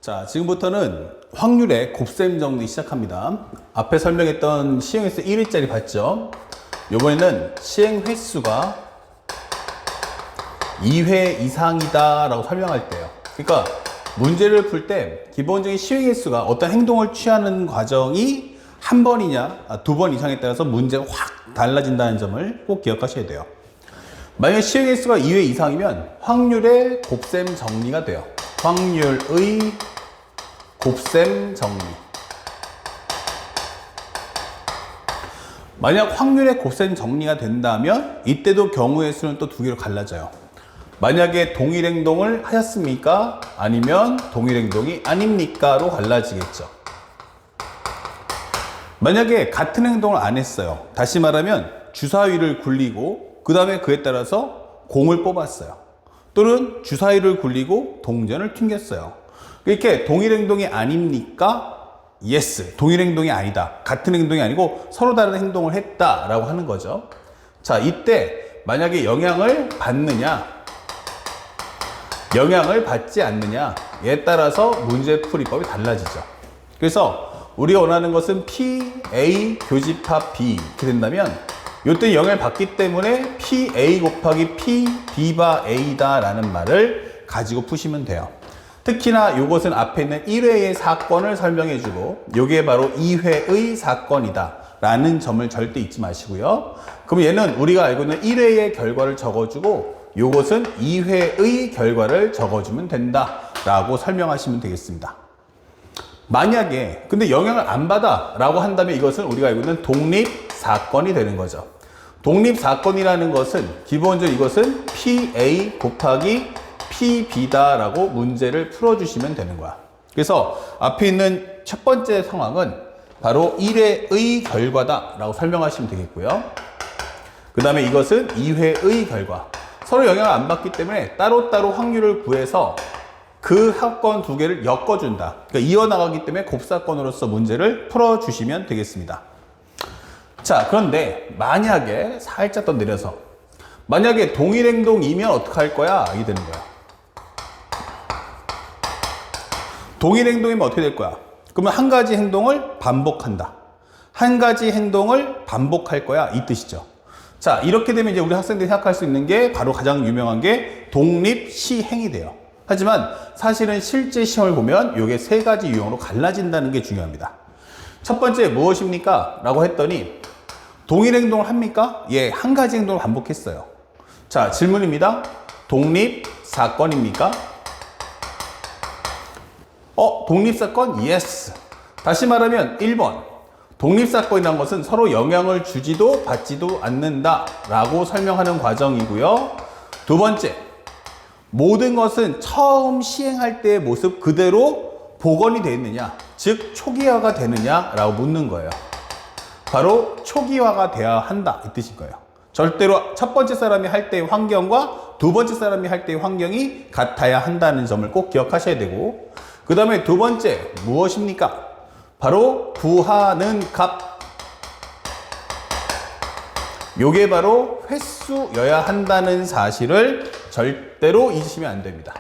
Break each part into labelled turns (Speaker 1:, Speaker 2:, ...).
Speaker 1: 자, 지금부터는 확률의 곱셈 정리 시작합니다. 앞에 설명했던 시행횟수 1회짜리 봤죠? 이번에는 시행 횟수가 2회 이상이다 라고 설명할 때요. 그러니까 문제를 풀 때 기본적인 시행 횟수가 어떤 행동을 취하는 과정이 한 번이냐 두 번 이상에 따라서 문제가 확 달라진다는 점을 꼭 기억하셔야 돼요. 만약 시행 횟수가 2회 이상이면 확률의 곱셈 정리가 돼요. 확률의 곱셈 정리. 만약 확률의 곱셈 정리가 된다면 이때도 경우의 수는 또 두 개로 갈라져요. 만약에 동일 행동을 하셨습니까? 아니면 동일 행동이 아닙니까?로 갈라지겠죠. 만약에 같은 행동을 안 했어요. 다시 말하면 주사위를 굴리고 그 다음에 그에 따라서 공을 뽑았어요. 또는 주사위를 굴리고 동전을 튕겼어요. 이렇게 동일 행동이 아닙니까? yes. 동일 행동이 아니다. 같은 행동이 아니고 서로 다른 행동을 했다라고 하는 거죠. 자, 이때 만약에 영향을 받느냐, 영향을 받지 않느냐에 따라서 문제풀이법이 달라지죠. 그래서 우리가 원하는 것은 P, A 교집합 B 이렇게 된다면 이때 영향을 받기 때문에 P, A 곱하기 P, B바 A다 라는 말을 가지고 푸시면 돼요. 특히나 이것은 앞에 있는 1회의 사건을 설명해 주고 이게 바로 2회의 사건이다 라는 점을 절대 잊지 마시고요. 그럼 얘는 우리가 알고 있는 1회의 결과를 적어주고 이것은 2회의 결과를 적어주면 된다 라고 설명하시면 되겠습니다. 만약에 근데 영향을 안 받아 라고 한다면 이것은 우리가 알고 있는 독립사건이 되는 거죠. 독립사건이라는 것은 기본적으로 이것은 PA 곱하기 PB다 라고 문제를 풀어주시면 되는 거야. 그래서 앞에 있는 첫 번째 상황은 바로 1회의 결과다 라고 설명하시면 되겠고요. 그 다음에 이것은 2회의 결과. 서로 영향을 안 받기 때문에 따로따로 확률을 구해서 그 사건 두 개를 엮어준다. 그러니까 이어나가기 때문에 곱사건으로서 문제를 풀어주시면 되겠습니다. 자, 그런데 만약에 살짝 더 내려서 만약에 동일 행동이면 어떻게 할 거야? 이게 되는 거야. 동일 행동이면 어떻게 될 거야? 그러면 한 가지 행동을 반복한다. 한 가지 행동을 반복할 거야. 이 뜻이죠. 자, 이렇게 되면 이제 우리 학생들이 생각할 수 있는 게 바로 가장 유명한 게 독립시행이 돼요. 하지만 사실은 실제 시험을 보면 이게 세 가지 유형으로 갈라진다는 게 중요합니다. 첫 번째 무엇입니까? 라고 했더니 동일 행동을 합니까? 예, 한 가지 행동을 반복했어요. 자, 질문입니다. 독립사건입니까? 독립사건? Yes. 다시 말하면 1번. 독립사건이라는 것은 서로 영향을 주지도 받지도 않는다 라고 설명하는 과정이고요. 두 번째. 모든 것은 처음 시행할 때의 모습 그대로 복원이 되어 있느냐, 즉 초기화가 되느냐 라고 묻는 거예요. 바로 초기화가 돼야 한다 이 뜻인 거예요. 절대로 첫 번째 사람이 할 때의 환경과 두 번째 사람이 할 때의 환경이 같아야 한다는 점을 꼭 기억하셔야 되고, 그 다음에 두 번째 무엇입니까? 바로 구하는 값. 요게 바로 횟수여야 한다는 사실을 절대로 잊으시면 안 됩니다.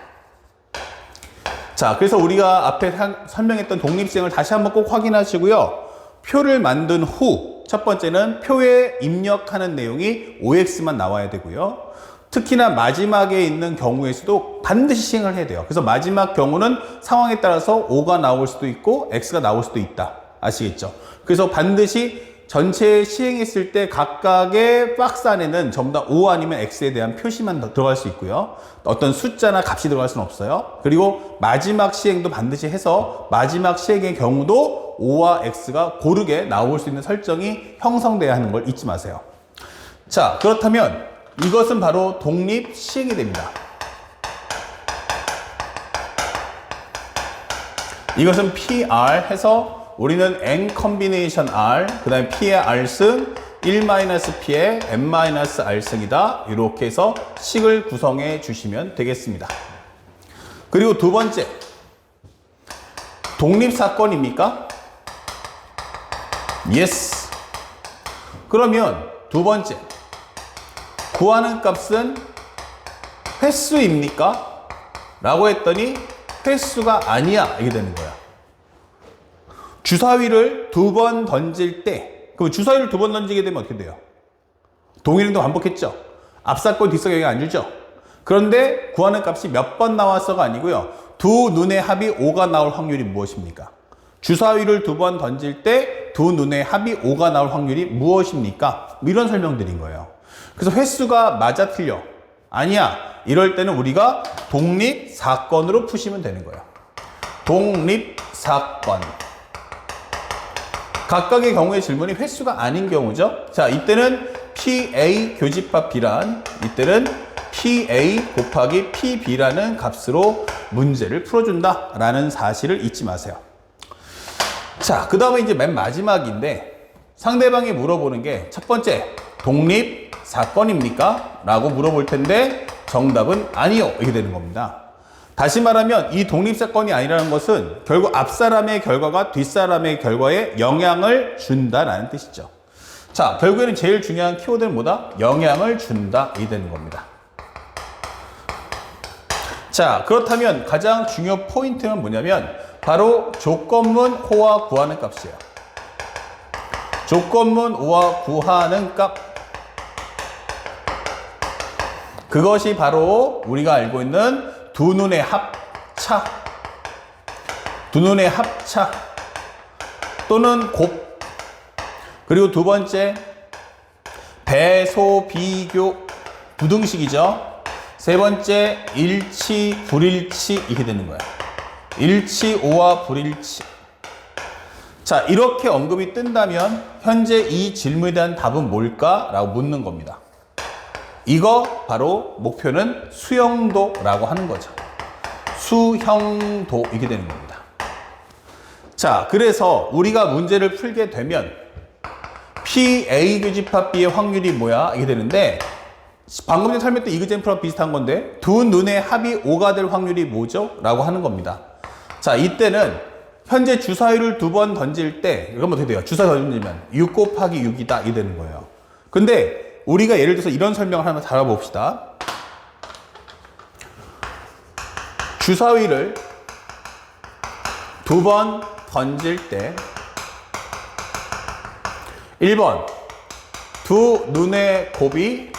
Speaker 1: 자, 그래서 우리가 앞에 설명했던 독립시행을 다시 한번 꼭 확인하시고요. 표를 만든 후 첫 번째는 표에 입력하는 내용이 OX만 나와야 되고요. 특히나 마지막에 있는 경우의 수도 반드시 시행을 해야 돼요. 그래서 마지막 경우는 상황에 따라서 O가 나올 수도 있고 X가 나올 수도 있다. 아시겠죠? 그래서 반드시 전체 시행했을 때 각각의 박스 안에는 전부 다 O 아니면 X에 대한 표시만 들어갈 수 있고요. 어떤 숫자나 값이 들어갈 수는 없어요. 그리고 마지막 시행도 반드시 해서 마지막 시행의 경우도 O와 X가 고르게 나올 수 있는 설정이 형성돼야 하는 걸 잊지 마세요. 자, 그렇다면 이것은 바로 독립 시행이 됩니다. 이것은 PR 해서 우리는 N 컨비네이션 R, 그 다음에 P의 R승, 1-P의 N-R승이다. 이렇게 해서 식을 구성해 주시면 되겠습니다. 그리고 두 번째, 독립사건입니까? Yes. 그러면 두 번째, 구하는 값은 횟수입니까? 라고 했더니 횟수가 아니야. 이게 되는 거야. 주사위를 2번 던질 때, 그럼 주사위를 2번 던지게 되면 어떻게 돼요? 동일행동 반복했죠. 앞사건 뒷사건 영향 안 주죠. 그런데 구하는 값이 몇 번 나왔어가 아니고요. 두 눈의 합이 5가 나올 확률이 무엇입니까? 주사위를 2번 던질 때 두 눈의 합이 5가 나올 확률이 무엇입니까? 이런 설명드린 거예요. 그래서 횟수가 맞아 틀려. 아니야. 이럴 때는 우리가 독립사건으로 푸시면 되는 거예요. 독립사건. 각각의 경우의 질문이 횟수가 아닌 경우죠. 자, 이때는 PA 교집합 B란, 이때는 PA 곱하기 PB라는 값으로 문제를 풀어준다라는 사실을 잊지 마세요. 자, 그 다음에 이제 맨 마지막인데 상대방이 물어보는 게 첫 번째, 독립사건입니까? 라고 물어볼 텐데 정답은 아니요. 이렇게 되는 겁니다. 다시 말하면 이 독립사건이 아니라는 것은 결국 앞사람의 결과가 뒷사람의 결과에 영향을 준다라는 뜻이죠. 자, 결국에는 제일 중요한 키워드는 뭐다? 영향을 준다. 이 되는 겁니다. 자, 그렇다면 가장 중요 포인트는 뭐냐면 바로 조건문 호와 구하는 값이에요. 조건문 호와 구하는 값. 그것이 바로 우리가 알고 있는 두 눈의 합차. 두 눈의 합차. 또는 곱. 그리고 두 번째, 배소, 비교, 부등식이죠. 세 번째, 일치, 불일치, 이렇게 되는 거야. 일치, 오와 불일치. 자, 이렇게 언급이 뜬다면 현재 이 질문에 대한 답은 뭘까? 라고 묻는 겁니다. 이거 바로 목표는 수형도라고 하는 거죠. 수형도, 이렇게 되는 겁니다. 자, 그래서 우리가 문제를 풀게 되면 PA 교집합 B의 확률이 뭐야? 이게 되는데 방금 전에 설명했던 이그젠플랑 비슷한 건데 두 눈의 합이 5가 될 확률이 뭐죠? 라고 하는 겁니다. 자, 이때는 현재 주사위를 2번 던질 때 이건 어떻게 돼요? 주사위 던지면 6 곱하기 6이다 이게 되는 거예요. 근데 우리가 예를 들어서 이런 설명을 하나 달아봅시다. 주사위를 2번 던질 때 1번 두 눈의 곱이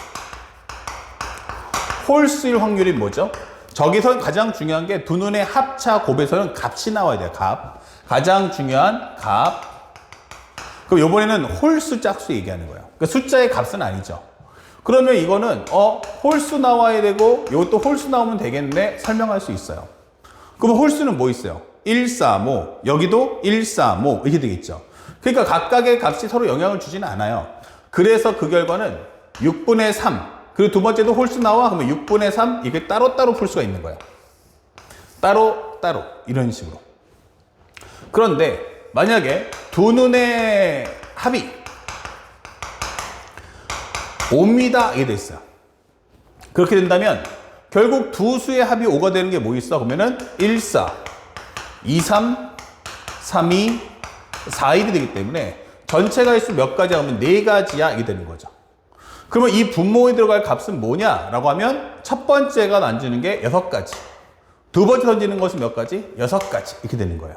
Speaker 1: 홀수일 확률이 뭐죠? 저기서 가장 중요한 게 두 눈의 합차 곱에서는 값이 나와야 돼요. 값. 가장 중요한 값. 그럼 이번에는 홀수 짝수 얘기하는 거예요. 그러니까 숫자의 값은 아니죠. 그러면 이거는 홀수 나와야 되고 이것도 홀수 나오면 되겠네 설명할 수 있어요. 그럼 홀수는 뭐 있어요? 1, 4, 5. 여기도 1, 4, 5 이렇게 되겠죠. 그러니까 각각의 값이 서로 영향을 주지는 않아요. 그래서 그 결과는 6분의 3. 그리고 두 번째도 홀수 나와. 그러면 6분의 3 이게 따로따로 풀 수가 있는 거예요. 따로따로 이런 식으로. 그런데 만약에 두 눈의 합이 5입니다. 이게 돼 있어요. 그렇게 된다면 결국 두 수의 합이 5가 되는 게 뭐 있어? 그러면은 1, 4, 2, 3, 3, 2, 4, 1이 되기 때문에 전체가 일수 몇 가지야? 그러면 4가지야. 이게 되는 거죠. 그러면 이 분모에 들어갈 값은 뭐냐라고 하면 첫 번째가 던지는 게 6가지. 두 번째 던지는 것은 몇 가지? 6가지. 이렇게 되는 거예요.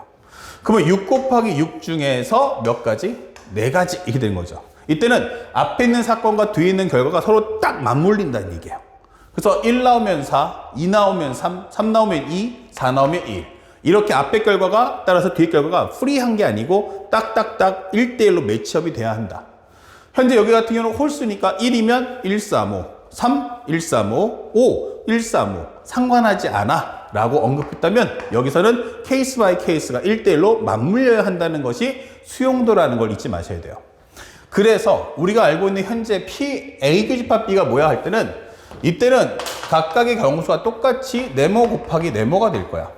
Speaker 1: 그러면 6 곱하기 6 중에서 몇 가지? 4가지. 이렇게 되는 거죠. 이때는 앞에 있는 사건과 뒤에 있는 결과가 서로 딱 맞물린다는 얘기예요. 그래서 1 나오면 4, 2 나오면 3, 3 나오면 2, 4 나오면 1. 이렇게 앞에 결과가 따라서 뒤에 결과가 프리한 게 아니고 딱딱딱 1대1로 매치업이 돼야 한다. 현재 여기 같은 경우는 홀수니까 1이면 1, 3, 5, 3, 1, 3, 5, 5, 1, 3, 5 상관하지 않아 라고 언급했다면 여기서는 케이스 바이 케이스가 1대1로 맞물려야 한다는 것이 수용도라는 걸 잊지 마셔야 돼요. 그래서 우리가 알고 있는 현재 PA 교집합 B가 뭐야 할 때는 이때는 각각의 경우수가 똑같이 네모 곱하기 네모가 될 거야.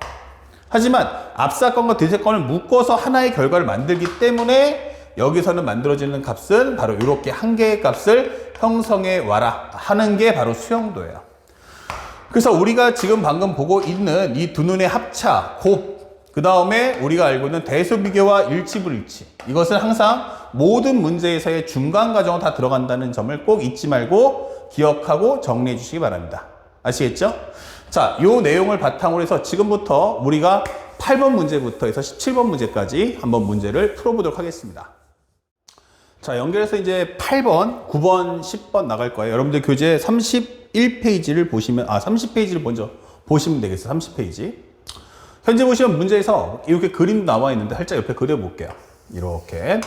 Speaker 1: 하지만 앞사건과 뒷사건을 묶어서 하나의 결과를 만들기 때문에 여기서는 만들어지는 값은 바로 이렇게 한 개의 값을 형성해 와라 하는 게 바로 수용도예요. 그래서 우리가 지금 방금 보고 있는 이 두 눈의 합차, 곱, 그 다음에 우리가 알고 있는 대수비교와 일치불일치, 이것은 항상 모든 문제에서의 중간 과정으로 다 들어간다는 점을 꼭 잊지 말고 기억하고 정리해 주시기 바랍니다. 아시겠죠? 자, 요 내용을 바탕으로 해서 지금부터 우리가 8번 문제부터 해서 17번 문제까지 한번 문제를 풀어보도록 하겠습니다. 자, 연결해서 이제 8번, 9번, 10번 나갈 거예요. 여러분들 교재 31페이지를 보시면, 30페이지를 먼저 보시면 되겠어요. 30페이지. 현재 보시면 문제에서 이렇게 그림도 나와 있는데 살짝 옆에 그려볼게요. 이렇게.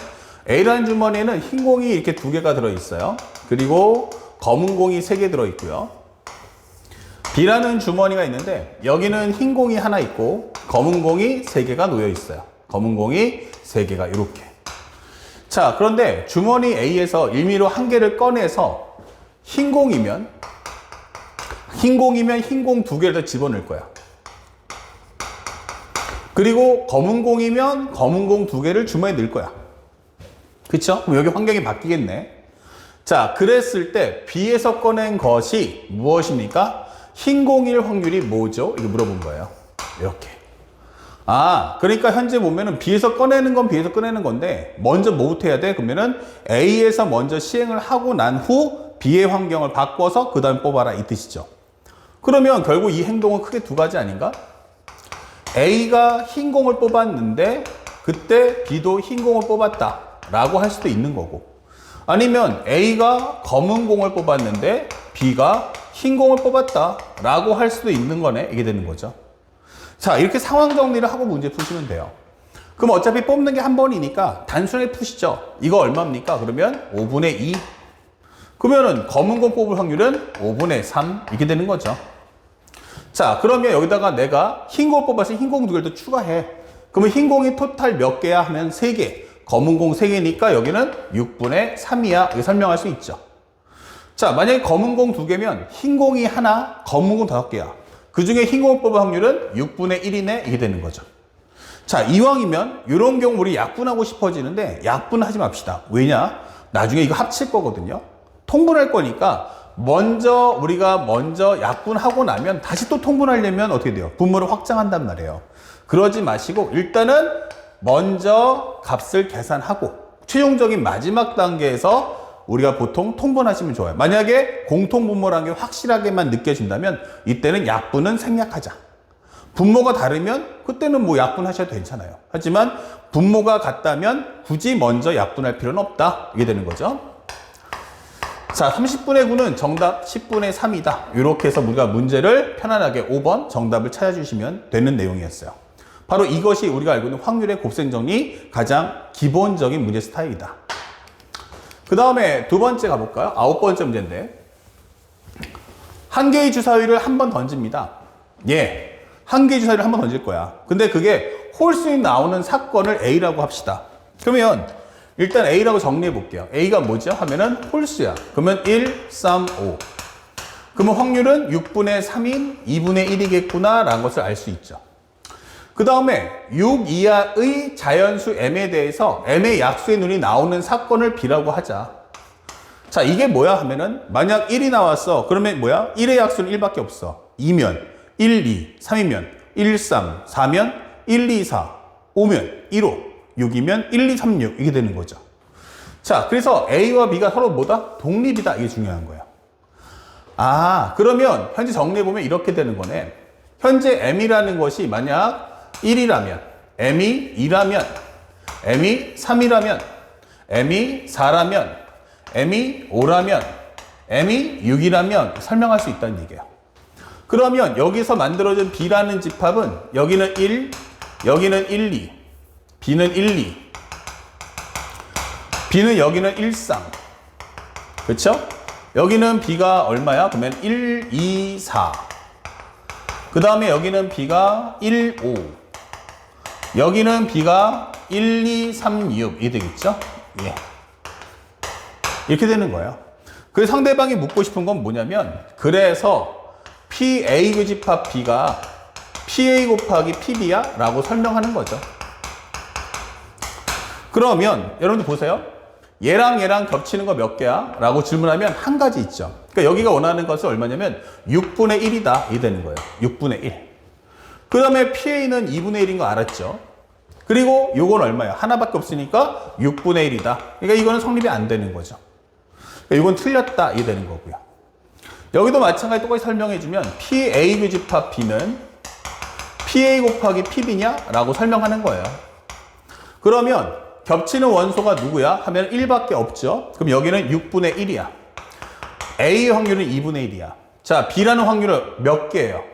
Speaker 1: A라는 주머니에는 흰 공이 이렇게 2개가 들어있어요. 그리고 검은 공이 3개 들어있고요. B라는 주머니가 있는데 여기는 흰 공이 하나 있고 검은 공이 3개가 놓여 있어요. 검은 공이 3개가 이렇게. 자, 그런데 주머니 A에서 임의로 한 개를 꺼내서 흰 공이면 흰 공 2개를 더 집어넣을 거야. 그리고 검은 공이면 검은 공 2개를 주머니에 넣을 거야. 그쵸? 그럼 여기 환경이 바뀌겠네. 자, 그랬을 때 B에서 꺼낸 것이 무엇입니까? 흰 공일 확률이 뭐죠? 이거 물어본 거예요. 이렇게. 그러니까 현재 보면은 B에서 꺼내는 건 B에서 꺼내는 건데 먼저 뭐부터 해야 돼? 그러면은 A에서 먼저 시행을 하고 난 후 B의 환경을 바꿔서 그 다음에 뽑아라 이 뜻이죠. 그러면 결국 이 행동은 크게 2가지 아닌가? A가 흰 공을 뽑았는데 그때 B도 흰 공을 뽑았다 라고 할 수도 있는 거고, 아니면 A가 검은 공을 뽑았는데 B가 흰 공을 뽑았다 라고 할 수도 있는 거네. 이게 되는 거죠. 자, 이렇게 상황 정리를 하고 문제 푸시면 돼요. 그럼 어차피 뽑는 게 한 번이니까 단순하게 푸시죠. 이거 얼마입니까? 그러면 5분의 2. 그러면은 검은 공 뽑을 확률은 5분의 3 이렇게 되는 거죠. 자, 그러면 여기다가 내가 흰 공을 뽑아서 흰 공 2개를 더 추가해. 그러면 흰 공이 토탈 몇 개야 하면 3개. 검은 공 3개니까 여기는 6분의 3이야. 이렇게 설명할 수 있죠. 자, 만약에 검은 공 2개면 흰 공이 하나, 검은 공 5개야. 그 중에 흰 공을 뽑을 확률은 6분의 1이네. 이게 되는 거죠. 자, 이왕이면 이런 경우 우리 약분하고 싶어지는데 약분하지 맙시다. 왜냐? 나중에 이거 합칠 거거든요. 통분할 거니까 우리가 먼저 약분하고 나면 다시 또 통분하려면 어떻게 돼요? 분모를 확장한단 말이에요. 그러지 마시고 일단은 먼저 값을 계산하고 최종적인 마지막 단계에서 우리가 보통 통분하시면 좋아요. 만약에 공통분모라는 게 확실하게만 느껴진다면 이때는 약분은 생략하자. 분모가 다르면 그때는 뭐 약분하셔도 괜찮아요. 하지만 분모가 같다면 굳이 먼저 약분할 필요는 없다. 이게 되는 거죠. 자, 30분의 9는 정답 10분의 3이다. 이렇게 해서 우리가 문제를 편안하게 5번 정답을 찾아주시면 되는 내용이었어요. 바로 이것이 우리가 알고 있는 확률의 곱셈 정리 가장 기본적인 문제 스타일이다. 그 다음에 2번째 가볼까요? 9번째 문제인데, 한 개의 주사위를 한 번 던집니다. 한 개의 주사위를 한 번 던질 거야. 근데 그게 홀수인 나오는 사건을 A라고 합시다. 그러면 일단 A라고 정리해 볼게요. A가 뭐죠? 하면은 홀수야. 그러면 1, 3, 5. 그러면 확률은 6분의 3인 2분의 1이겠구나 라는 것을 알 수 있죠. 그 다음에 6 이하의 자연수 M에 대해서 M의 약수의 눈이 나오는 사건을 B라고 하자. 자, 이게 뭐야 하면은 만약 1이 나왔어. 그러면 뭐야? 1의 약수는 1밖에 없어. 2면 1, 2, 3이면 1, 3, 4면 1, 2, 4, 5면 1, 5. 6이면 1, 2, 3, 6 이게 되는 거죠. 자, 그래서 A와 B가 서로 뭐다? 독립이다. 이게 중요한 거예요. 그러면 현재 정리해보면 이렇게 되는 거네. 현재 M이라는 것이 만약 1이라면, M이 2라면, M이 3이라면, M이 4라면, M이 5라면, M이 6이라면 설명할 수 있다는 얘기예요. 그러면 여기서 만들어진 B라는 집합은 여기는 1, 여기는 1, 2, B는 1, 2. B는 여기는 1, 3. 그쵸? 여기는 B가 얼마야? 그러면 1, 2, 4. 그 다음에 여기는 B가 1, 5. 여기는 B가 1, 2, 3, 6. 이게 되겠죠? 이렇게 되는 거예요. 그래서 상대방이 묻고 싶은 건 뭐냐면, 그래서 PA 교집합 B가 PA 곱하기 PB야? 라고 설명하는 거죠. 그러면 여러분들 보세요. 얘랑 겹치는 거 몇 개야? 라고 질문하면 한 가지 있죠. 그러니까 여기가 원하는 것은 얼마냐면 6분의 1이다. 이 되는 거예요. 6분의 1. 그 다음에 PA는 2분의 1인 거 알았죠? 그리고 요건 얼마야? 하나밖에 없으니까 6분의 1이다. 그러니까 이거는 성립이 안 되는 거죠. 그러니까 이건 틀렸다. 이 되는 거고요. 여기도 마찬가지 똑같이 설명해주면 PA 교집합 B는 PA 곱하기 PB냐? 라고 설명하는 거예요. 그러면 겹치는 원소가 누구야? 하면 1밖에 없죠. 그럼 여기는 6분의 1이야. A의 확률은 2분의 1이야. 자, B라는 확률은 몇 개예요?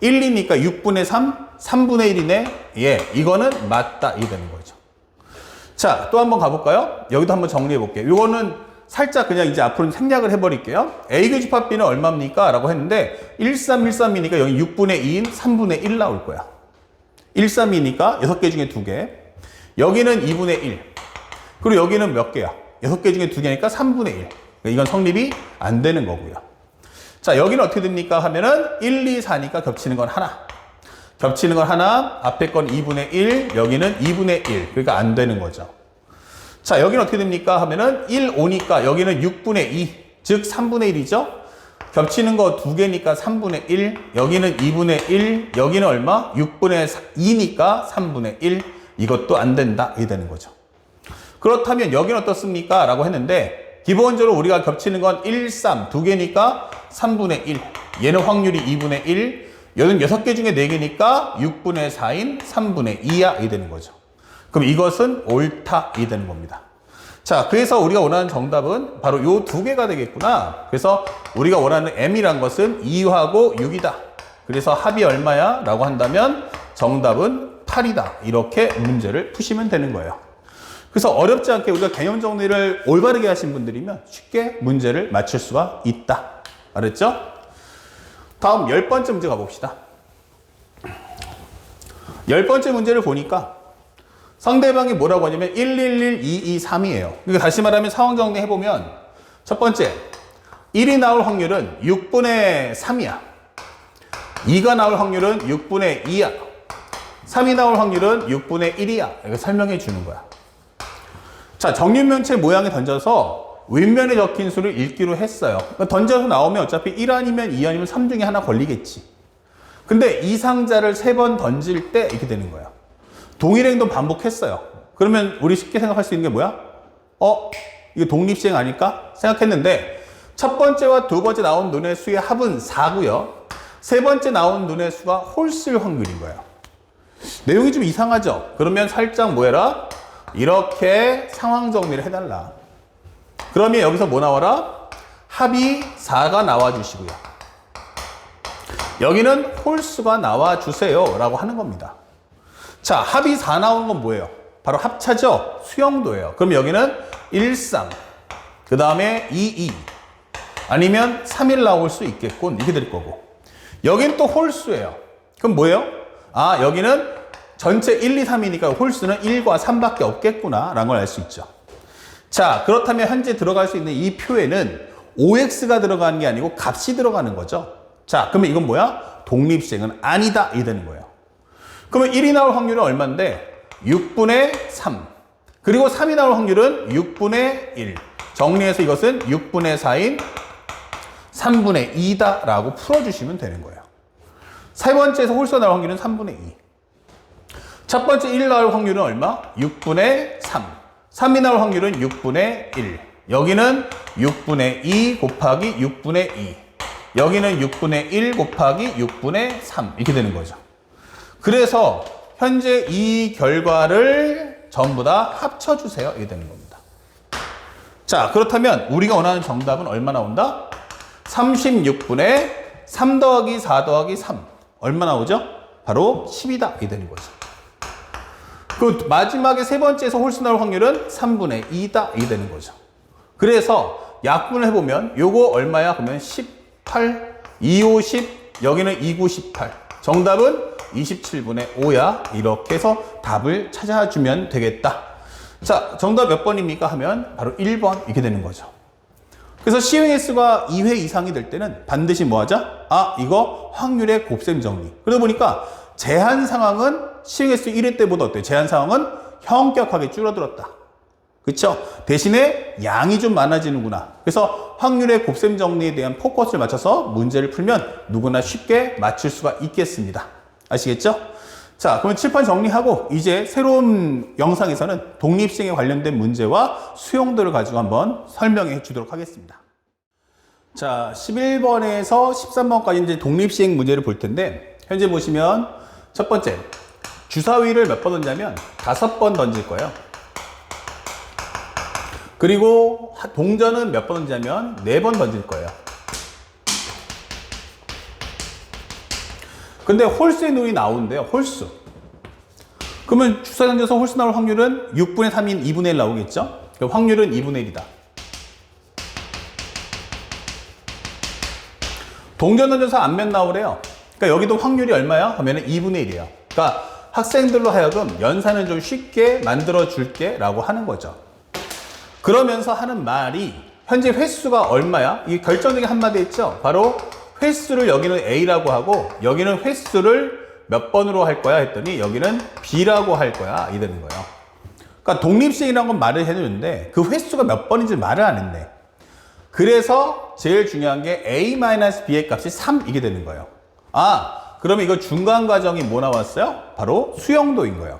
Speaker 1: 1, 2니까 6분의 3, 3분의 1이네. 예, 이거는 맞다. 이 되는 거죠. 자, 또 한번 가볼까요? 여기도 한번 정리해 볼게요. 이거는 살짝 그냥 이제 앞으로 생략을 해버릴게요. A 교집합 B는 얼마입니까? 라고 했는데 1, 3, 1, 3이니까 여기 6분의 2인 3분의 1 나올 거야. 1, 3이니까 6개 중에 2개. 여기는 2분의 1. 그리고 여기는 몇 개야? 6개 중에 2개니까 3분의 1. 이건 성립이 안 되는 거고요. 자, 여기는 어떻게 됩니까? 하면은 1, 2, 4니까 겹치는 건 하나. 겹치는 건 하나, 앞에 건 2분의 1, 여기는 2분의 1. 그러니까 안 되는 거죠. 자, 여기는 어떻게 됩니까? 하면은 1, 5니까 여기는 6분의 2, 즉 3분의 1이죠? 겹치는 거 2개니까 3분의 1, 여기는 2분의 1, 여기는 얼마? 6분의 2니까 3분의 1. 이것도 안 된다. 이게 되는 거죠. 그렇다면 여기는 어떻습니까? 라고 했는데 기본적으로 우리가 겹치는 건 1, 3, 2개니까 3분의 1. 얘는 확률이 2분의 1. 얘는 6개 중에 4개니까 6분의 4인 3분의 2야. 이 되는 거죠. 그럼 이것은 옳다. 이 되는 겁니다. 자, 그래서 우리가 원하는 정답은 바로 요 2개가 되겠구나. 그래서 우리가 원하는 M이란 것은 2하고 6이다. 그래서 합이 얼마야? 라고 한다면 정답은 8이다. 이렇게 문제를 푸시면 되는 거예요. 그래서 어렵지 않게 우리가 개념 정리를 올바르게 하신 분들이면 쉽게 문제를 맞출 수가 있다. 알았죠? 다음 10번째 문제 가봅시다. 10번째 문제를 보니까 상대방이 뭐라고 하냐면 1, 1, 1, 2, 2, 3이에요. 그러니까 다시 말하면 상황 정리해보면 첫 번째, 1이 나올 확률은 6분의 3이야. 2가 나올 확률은 6분의 2야. 3이 나올 확률은 6분의 1이야. 이거 설명해 주는 거야. 자, 정육면체 모양에 던져서 윗면에 적힌 수를 읽기로 했어요. 그러니까 던져서 나오면 어차피 1 아니면 2 아니면 3 중에 하나 걸리겠지. 근데 이 상자를 3번 던질 때 이렇게 되는 거예요. 동일 행동 반복했어요. 그러면 우리 쉽게 생각할 수 있는 게 뭐야? 이거 독립시행 아닐까? 생각했는데 첫 번째와 두 번째 나온 눈의 수의 합은 4고요. 세 번째 나온 눈의 수가 홀수일 확률인 거예요. 내용이 좀 이상하죠? 그러면 살짝 뭐 해라? 이렇게 상황 정리를 해달라. 그러면 여기서 뭐 나와라? 합이 4가 나와주시고요. 여기는 홀수가 나와주세요. 라고 하는 겁니다. 자, 합이 4 나오는 건 뭐예요? 바로 합차죠? 수영도예요. 그럼 여기는 1, 3, 그 다음에 2, 2, 아니면 3, 1 나올 수 있겠군. 이렇게 될 거고. 여긴 또 홀수예요. 그럼 뭐예요? 아, 여기는 전체 1, 2, 3이니까 홀수는 1과 3밖에 없겠구나 라는 걸 알 수 있죠. 자, 그렇다면 현재 들어갈 수 있는 이 표에는 OX가 들어가는 게 아니고 값이 들어가는 거죠. 자, 그러면 이건 뭐야? 독립시행은 아니다. 이 되는 거예요. 그러면 1이 나올 확률은 얼마인데? 6분의 3. 그리고 3이 나올 확률은 6분의 1. 정리해서 이것은 6분의 4인 3분의 2다 라고 풀어주시면 되는 거예요. 세 번째에서 홀수가 나올 확률은 3분의 2. 첫 번째 1 나올 확률은 얼마? 6분의 3. 3이 나올 확률은 6분의 1. 여기는 6분의 2 곱하기 6분의 2. 여기는 6분의 1 곱하기 6분의 3. 이렇게 되는 거죠. 그래서 현재 이 결과를 전부 다 합쳐주세요. 이렇게 되는 겁니다. 자, 그렇다면 우리가 원하는 정답은 얼마 나온다? 36분의 3 더하기 4 더하기 3. 얼마 나오죠? 바로 10이다. 이렇게 되는 거죠. 그 마지막에 세 번째에서 홀수 나올 확률은 3분의 2다. 이렇게 되는 거죠. 그래서 약분을 해보면 요거 얼마야? 그러면 18, 2, 5, 10, 여기는 2, 9, 18. 정답은 27분의 5야. 이렇게 해서 답을 찾아주면 되겠다. 자, 정답 몇 번입니까? 하면 바로 1번 이렇게 되는 거죠. 그래서 시행 횟수가 2회 이상이 될 때는 반드시 뭐 하자? 아, 이거 확률의 곱셈 정리. 그러다 보니까 제한 상황은 시행 횟수 1회 때보다 어때요? 제한 상황은 현격하게 줄어들었다. 그렇죠? 대신에 양이 좀 많아지는구나. 그래서 확률의 곱셈 정리에 대한 포커스를 맞춰서 문제를 풀면 누구나 쉽게 맞출 수가 있겠습니다. 아시겠죠? 자, 그러면 칠판 정리하고 이제 새로운 영상에서는 독립시행에 관련된 문제와 수용도를 가지고 한번 설명해 주도록 하겠습니다. 자, 11번에서 13번까지 이제 독립시행 문제를 볼 텐데, 현재 보시면 첫 번째, 주사위를 몇 번 던지냐면 5번 던질 거예요. 그리고 동전은 몇 번 던지냐면 4번 던질 거예요. 근데 홀수의 눈이 나오는데요, 홀수. 그러면 주사위 던져서 홀수 나올 확률은 6분의 3인 2분의 1 나오겠죠? 그럼 확률은 2분의 1이다. 동전 던져서 앞면 나오래요. 그러니까 여기도 확률이 얼마야? 하면은 2분의 1이에요. 그러니까 학생들로 하여금 연산을 좀 쉽게 만들어 줄게 라고 하는 거죠. 그러면서 하는 말이 현재 횟수가 얼마야? 이게 결정적인 한마디 있죠? 바로 횟수를 여기는 A라고 하고 여기는 횟수를 몇 번으로 할 거야 했더니 여기는 B라고 할 거야 이 되는 거예요. 그러니까 독립시행이라는 건 말을 해주는데 그 횟수가 몇 번인지 말을 안 했네. 그래서 제일 중요한 게 A-B의 값이 3 이게 되는 거예요. 아, 그러면 이거 중간 과정이 뭐 나왔어요? 바로 수영도인 거예요.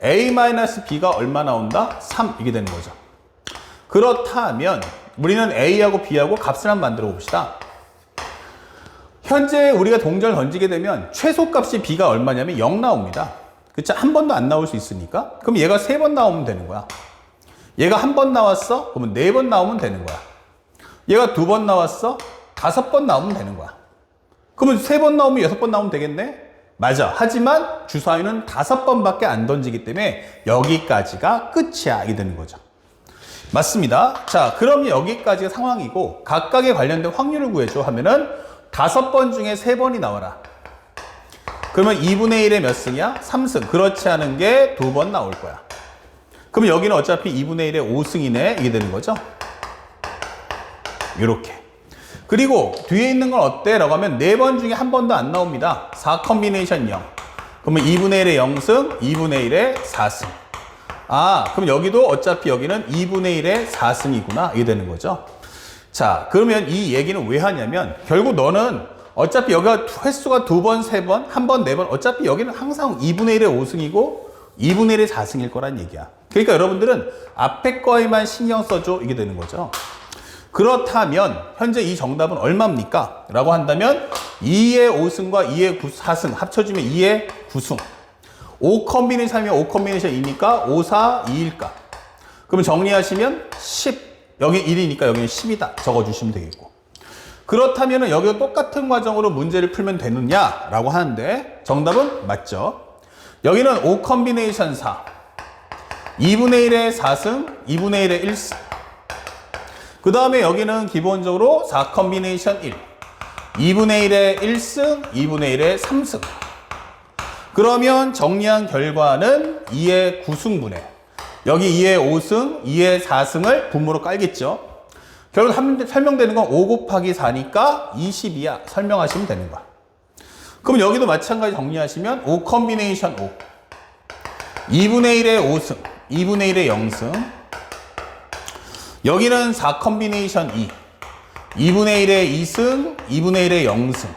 Speaker 1: A-B가 얼마 나온다? 3 이게 되는 거죠. 그렇다면 우리는 A하고 B하고 값을 한번 만들어 봅시다. 현재 우리가 동전을 던지게 되면 최소값이 B가 얼마냐면 0 나옵니다. 그쵸? 한 번도 안 나올 수 있으니까. 그럼 얘가 3번 나오면 되는 거야. 얘가 한 번 나왔어? 그러면 4번 나오면 되는 거야. 얘가 2번 나왔어? 5번 나오면 되는 거야. 그러면 3번 나오면 6번 나오면 되겠네? 맞아. 하지만 주사위는 5번밖에 안 던지기 때문에 여기까지가 끝이야. 이게 되는 거죠. 맞습니다. 자, 그럼 여기까지가 상황이고 각각에 관련된 확률을 구해줘 하면은 5번 중에 3번이 나와라. 그러면 2분의 1의 몇 승이야? 3승. 그렇지 않은 게 2번 나올 거야. 그럼 여기는 어차피 2분의 1의 5승이네. 이게 되는 거죠. 이렇게. 그리고 뒤에 있는 건 어때? 라고 하면 4번 중에 한 번도 안 나옵니다. 4 컴비네이션 0. 그러면 2분의 1의 0승, 2분의 1의 4승. 아, 그럼 여기도 어차피 여기는 2분의 1의 4승이구나. 이게 되는 거죠. 자, 그러면 이 얘기는 왜 하냐면 결국 너는 어차피 여기가 횟수가 2번, 3번, 1번, 4번 어차피 여기는 항상 2분의 1의 5승이고 2분의 1의 4승일 거란 얘기야. 그러니까 여러분들은 앞에 거에만 신경 써줘. 이게 되는 거죠. 그렇다면 현재 이 정답은 얼마입니까? 라고 한다면 2의 5승과 2의 4승 합쳐주면 2의 9승. 5 컴비네이션이면 5 컴비네이션 2니까 5, 4, 2일까? 그러면 정리하시면 10. 여기 1이니까 여기는 10이다. 적어주시면 되겠고. 그렇다면 여기도 똑같은 과정으로 문제를 풀면 되느냐? 라고 하는데 정답은 맞죠. 여기는 5 컴비네이션 4. 2분의 1의 4승, 2분의 1의 1승. 그 다음에 여기는 기본적으로 4 컴비네이션 1. 2분의 1의 1승, 2분의 1의 3승. 그러면 정리한 결과는 2의 9승분의 여기 2의 5승, 2의 4승을 분모로 깔겠죠. 결국 설명되는 건 5 곱하기 4니까 20이야. 설명하시면 되는 거야. 그럼 여기도 마찬가지 정리하시면 5 컴비네이션 5. 2분의 1의 5승, 2분의 1의 0승. 여기는 4 컴비네이션 2. 2분의 1의 2승, 2분의 1의 0승.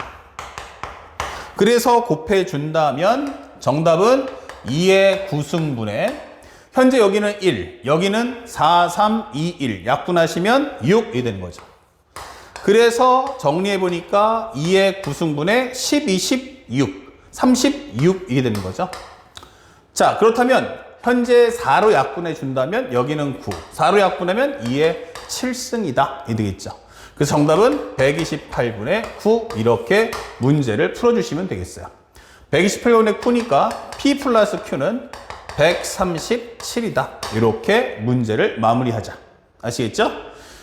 Speaker 1: 그래서 곱해준다면 정답은 2의 9승분의 현재 여기는 1, 여기는 4, 3, 2, 1. 약분하시면 6이 되는 거죠. 그래서 정리해보니까 2의 9승분의 10, 26, 36이 되는 거죠. 자, 그렇다면 현재 4로 약분해 준다면 여기는 9. 4로 약분하면 2의 7승이다. 이 되겠죠. 그래서 정답은 128분의 9 이렇게 문제를 풀어주시면 되겠어요. 128분의 9니까 P 플러스 Q는 137이다. 이렇게 문제를 마무리하자. 아시겠죠?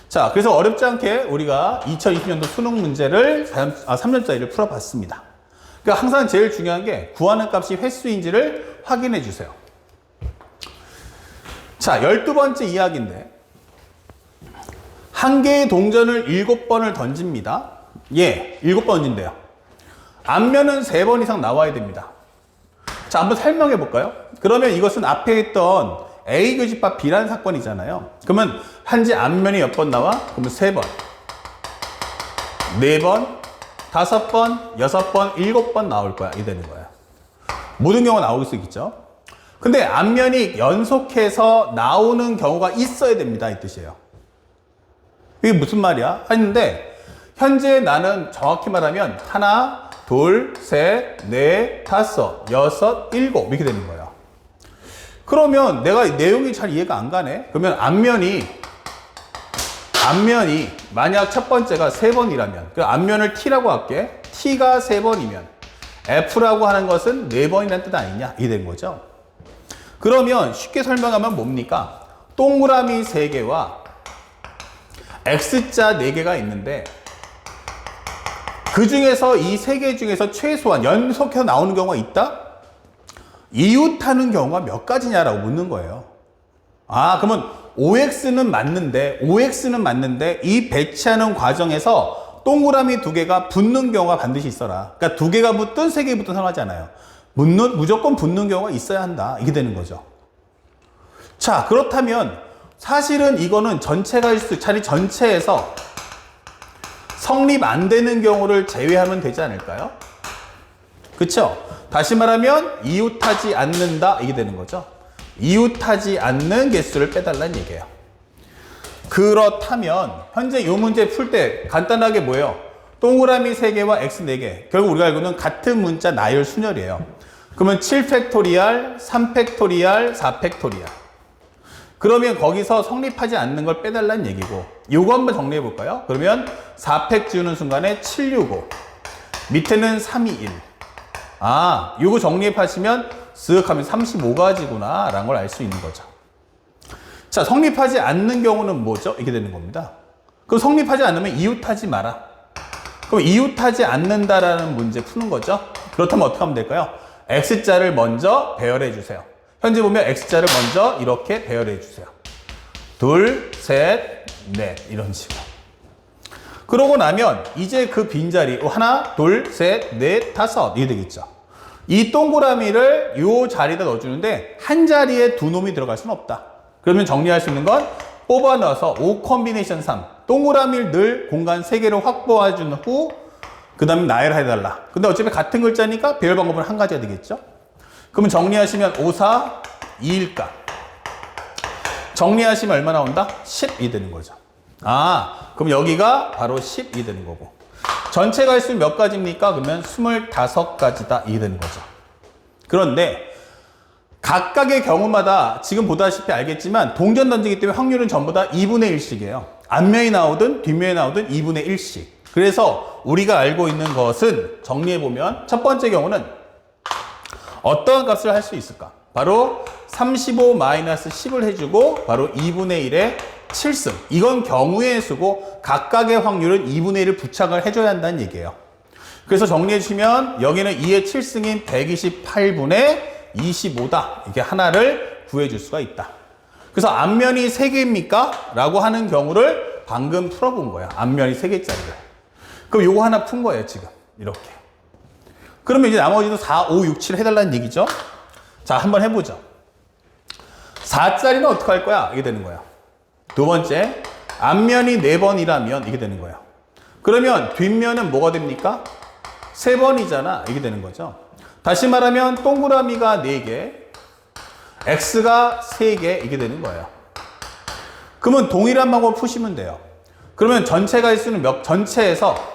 Speaker 1: 자, 그래서 어렵지 않게 우리가 2020년도 수능 문제를 3년짜리를 풀어봤습니다. 그러니까 항상 제일 중요한 게 구하는 값이 횟수인지를 확인해 주세요. 자, 12번째 이야기인데 한 개의 동전을 7번을 던집니다. 예, 7번 던진대요. 앞면은 3번 이상 나와야 됩니다. 자, 한번 설명해 볼까요? 그러면 이것은 앞에 있던 A 교집합 B라는 사건이잖아요. 그러면 현재 앞면이 몇 번 나와? 그러면 3번, 4번, 5번, 6번, 7번 나올 거야. 이 되는 거야. 모든 경우가 나올 수 있겠죠? 근데 앞면이 연속해서 나오는 경우가 있어야 됩니다. 이 뜻이에요. 이게 무슨 말이야? 했는데 현재 나는 정확히 말하면 하나, 둘, 셋, 넷, 다섯, 여섯, 일곱 이렇게 되는 거예요. 그러면 내가 내용이 잘 이해가 안 가네? 그러면 앞면이 만약 첫 번째가 3번이라면 그 앞면을 T라고 할게. T가 3번이면 F라고 하는 것은 4번이라는 뜻 아니냐? 이게 된 거죠. 그러면 쉽게 설명하면 뭡니까? 동그라미 3개와 X자 4개가 있는데 그 중에서 이 3개 중에서 최소한 연속해서 나오는 경우가 있다? 이웃하는 경우가 몇 가지냐라고 묻는 거예요. 아, 그러면 OX는 맞는데 이 배치하는 과정에서 동그라미 2개가 붙는 경우가 반드시 있어라. 그러니까 2개가 붙든 3개 붙든 상하지 않아요. 무조건 붙는 경우가 있어야 한다. 이게 되는 거죠. 자, 그렇다면 사실은 이거는 전체가 차라리 전체에서 성립 안 되는 경우를 제외하면 되지 않을까요? 그쵸? 다시 말하면 이웃하지 않는다 이게 되는 거죠. 이웃하지 않는 개수를 빼달라는 얘기예요. 그렇다면 현재 이 문제 풀 때 간단하게 뭐예요? 동그라미 3개와 X 4개 결국 우리가 알고 있는 같은 문자 나열 순열이에요. 그러면 7팩토리얼, 3팩토리얼, 4팩토리얼 그러면 거기서 성립하지 않는 걸 빼달라는 얘기고 요거 한번 정리해 볼까요? 그러면 4팩 지우는 순간에 765 밑에는 321 아, 요거 정리하시면 쓱 하면 35가지구나 라는 걸 알 수 있는 거죠. 자, 성립하지 않는 경우는 뭐죠? 이게 되는 겁니다. 그럼 성립하지 않으면 이웃하지 마라. 그럼 이웃하지 않는다라는 문제 푸는 거죠. 그렇다면 어떻게 하면 될까요? X자를 먼저 배열해 주세요. 현재 보면 X자를 먼저 이렇게 배열해 주세요. 둘, 셋, 넷 이런 식으로. 그러고 나면 이제 그 빈자리 하나, 둘, 셋, 넷, 다섯 이게 되겠죠. 이 동그라미를 이 자리에다 넣어주는데 한 자리에 두 놈이 들어갈 수는 없다. 그러면 정리할 수 있는 건 뽑아 넣어서 5 콤비네이션 3 동그라미를 늘 공간 3개를 확보해 준 후 그 다음에 나열해달라. 근데 어차피 같은 글자니까 배열 방법은 한 가지가 되겠죠. 그러면 정리하시면 5, 4, 2일까 정리하시면 얼마 나온다? 10이 되는 거죠. 아, 그럼 여기가 바로 10이 되는 거고 전체 갈수 몇 가지입니까? 그러면 25가지다 이 되는 거죠. 그런데 각각의 경우마다 지금 보다시피 알겠지만 동전 던지기 때문에 확률은 전부 다 2분의 1씩이에요. 앞면이 나오든 뒷면이 나오든 2분의 1씩. 그래서 우리가 알고 있는 것은 정리해보면 첫 번째 경우는 어떤 값을 할 수 있을까? 바로 35-10을 해주고 바로 2분의 1의 7승. 이건 경우의 수고 각각의 확률은 2분의 1을 부착을 해줘야 한다는 얘기예요. 그래서 정리해 주시면 여기는 2의 7승인 128분의 25다. 이게 하나를 구해줄 수가 있다. 그래서 앞면이 3개입니까? 라고 하는 경우를 방금 풀어본 거야. 앞면이 3개짜리를. 그럼 요거 하나 푼 거예요, 지금. 이렇게. 그러면 이제 나머지도 4, 5, 6, 7 해달라는 얘기죠. 자, 한번 해보죠. 4짜리는 어떻게 할 거야? 이게 되는 거예요. 두 번째, 앞면이 4번이라면 이게 되는 거예요. 그러면 뒷면은 뭐가 됩니까? 3번이잖아. 이게 되는 거죠. 다시 말하면 동그라미가 4개, X가 3개 이게 되는 거예요. 그러면 동일한 방법을 푸시면 돼요. 그러면 전체 갈수는 전체에서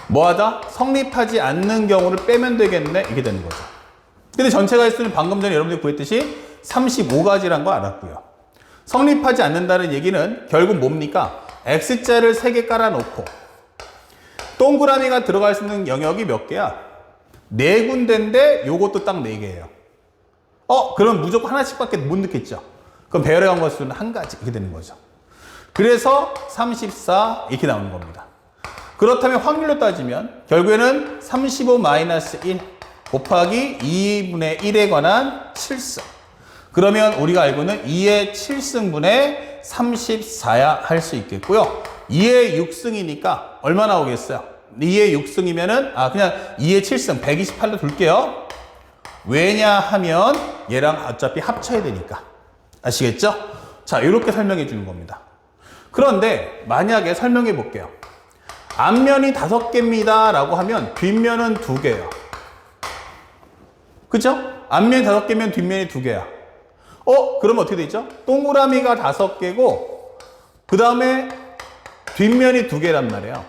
Speaker 1: 뭐하다? 성립하지 않는 경우를 빼면 되겠네. 이게 되는 거죠. 근데 전체 갈수는 방금 전에 여러분들이 구했듯이 35가지란 거 알았고요. 성립하지 않는다는 얘기는 결국 뭡니까? X자를 3개 깔아놓고 동그라미가 들어갈 수 있는 영역이 몇 개야? 4군데인데 요것도 딱 4개예요. 그럼 무조건 하나씩밖에 못 넣겠죠. 그럼 배열해 간 것수는 한 가지 이렇게 되는 거죠. 그래서 34 이렇게 나오는 겁니다. 그렇다면 확률로 따지면 결국에는 35-1 곱하기 2분의 1에 관한 7승. 그러면 우리가 알고 있는 2의 7승분의 34야 할 수 있겠고요. 2의 6승이니까 얼마 나오겠어요? 2의 6승이면은 그냥 2의 7승 128로 둘게요. 왜냐하면 얘랑 어차피 합쳐야 되니까. 아시겠죠? 자, 이렇게 설명해 주는 겁니다. 그런데 만약에 설명해 볼게요. 앞면이 5개입니다 라고 하면 뒷면은 2개예요. 그죠? 앞면이 5개면 뒷면이 2개야. 그럼 어떻게 되죠? 동그라미가 5개고 그 다음에 뒷면이 두 개란 말이에요.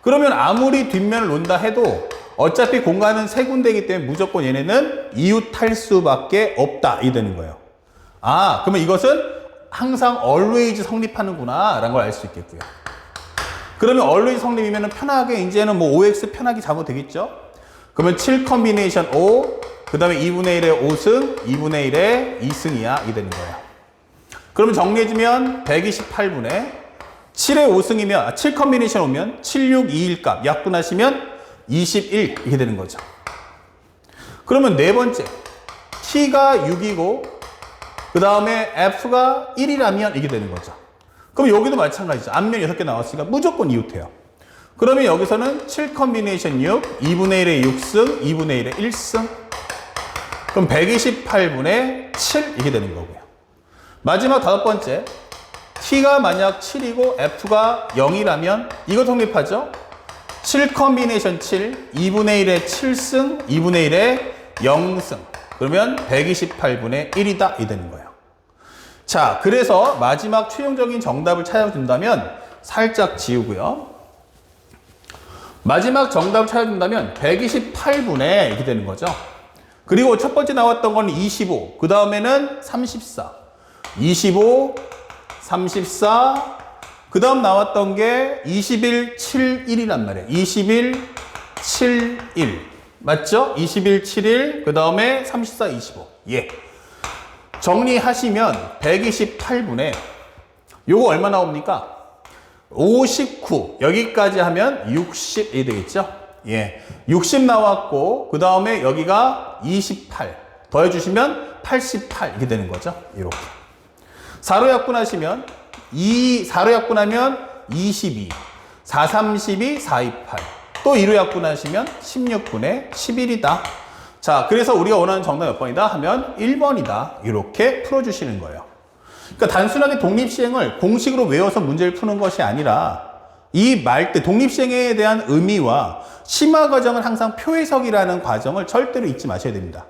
Speaker 1: 그러면 아무리 뒷면을 놓는다 해도 어차피 공간은 세 군데이기 때문에 무조건 얘네는 이웃할 수밖에 없다. 이 되는 거예요. 아, 그러면 이것은 항상 always 성립하는구나 라는 걸 알 수 있겠고요. 그러면 always 성립이면 편하게 이제는 뭐 OX 편하게 잡아도 되겠죠? 그러면 7 컨비네이션 5, 그 다음에 2분의 1의 5승, 2분의 1의 2승이야. 이 되는 거예요. 그러면 정리해주면 128분의 7의 5승이면, 7 컨비네이션 오면 7, 6, 2, 1 값 약분하시면 21 이렇게 되는 거죠. 그러면 네 번째 T가 6이고 그 다음에 F가 1이라면 이게 되는 거죠. 그럼 여기도 마찬가지죠. 앞면 6개 나왔으니까 무조건 이웃해요. 그러면 여기서는 7 컨비네이션 6, 2분의 1의 6승, 2분의 1의 1승. 그럼 128분의 7 이게 되는 거고요. 마지막 다섯 번째 T가 만약 7이고 F가 0이라면 이거 성립하죠. 7 컨비네이션 7, 2분의 1의 7승, 2분의 1의 0승. 그러면 128분의 1이다. 이 되는 거예요. 자, 그래서 마지막 최종적인 정답을 찾아준다면 살짝 지우고요. 마지막 정답을 찾아준다면 128분의 이렇게 되는 거죠. 그리고 첫 번째 나왔던 건 25, 그 다음에는 34. 25, 34, 그 다음 나왔던 게 21, 7, 1이란 말이에요. 21, 7, 1. 맞죠? 21, 7, 1, 그 다음에 34, 25. 예. 정리하시면 128분에 요거 얼마 나옵니까? 59. 여기까지 하면 60이 되겠죠? 예. 60 나왔고, 그 다음에 여기가 28. 더해주시면 88. 이렇게 되는 거죠? 이렇게. 4로 약분하시면 4로 약분하면 22, 4, 32, 4, 28. 또 2로 약분하시면 16분의 11이다. 자, 그래서 우리가 원하는 정답 몇 번이다 하면 1번이다. 이렇게 풀어주시는 거예요. 그러니까 단순하게 독립시행을 공식으로 외워서 문제를 푸는 것이 아니라 이 말대 독립시행에 대한 의미와 심화 과정은 항상 표해석이라는 과정을 절대로 잊지 마셔야 됩니다.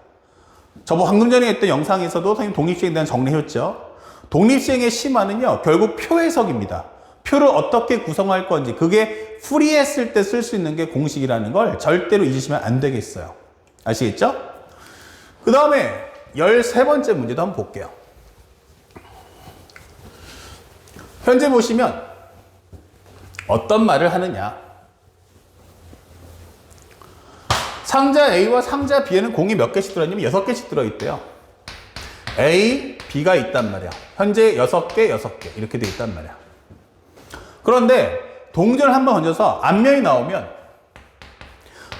Speaker 1: 저번 방금 전에 했던 영상에서도 선생님 독립시행에 대한 정리했죠. 독립시행의 심화는요, 결국 표해석입니다. 표를 어떻게 구성할 건지, 그게 풀이했을 때 쓸 수 있는 게 공식이라는 걸 절대로 잊으시면 안 되겠어요. 아시겠죠? 그 다음에 13번째 문제도 한번 볼게요. 현재 보시면 어떤 말을 하느냐. 상자 A와 상자 B에는 공이 몇 개씩 들어있냐면 6개씩 들어있대요. A, B가 있단 말이야. 현재 6개, 6개 이렇게 돼 있단 말이야. 그런데 동전을 한번 던져서 앞면이 나오면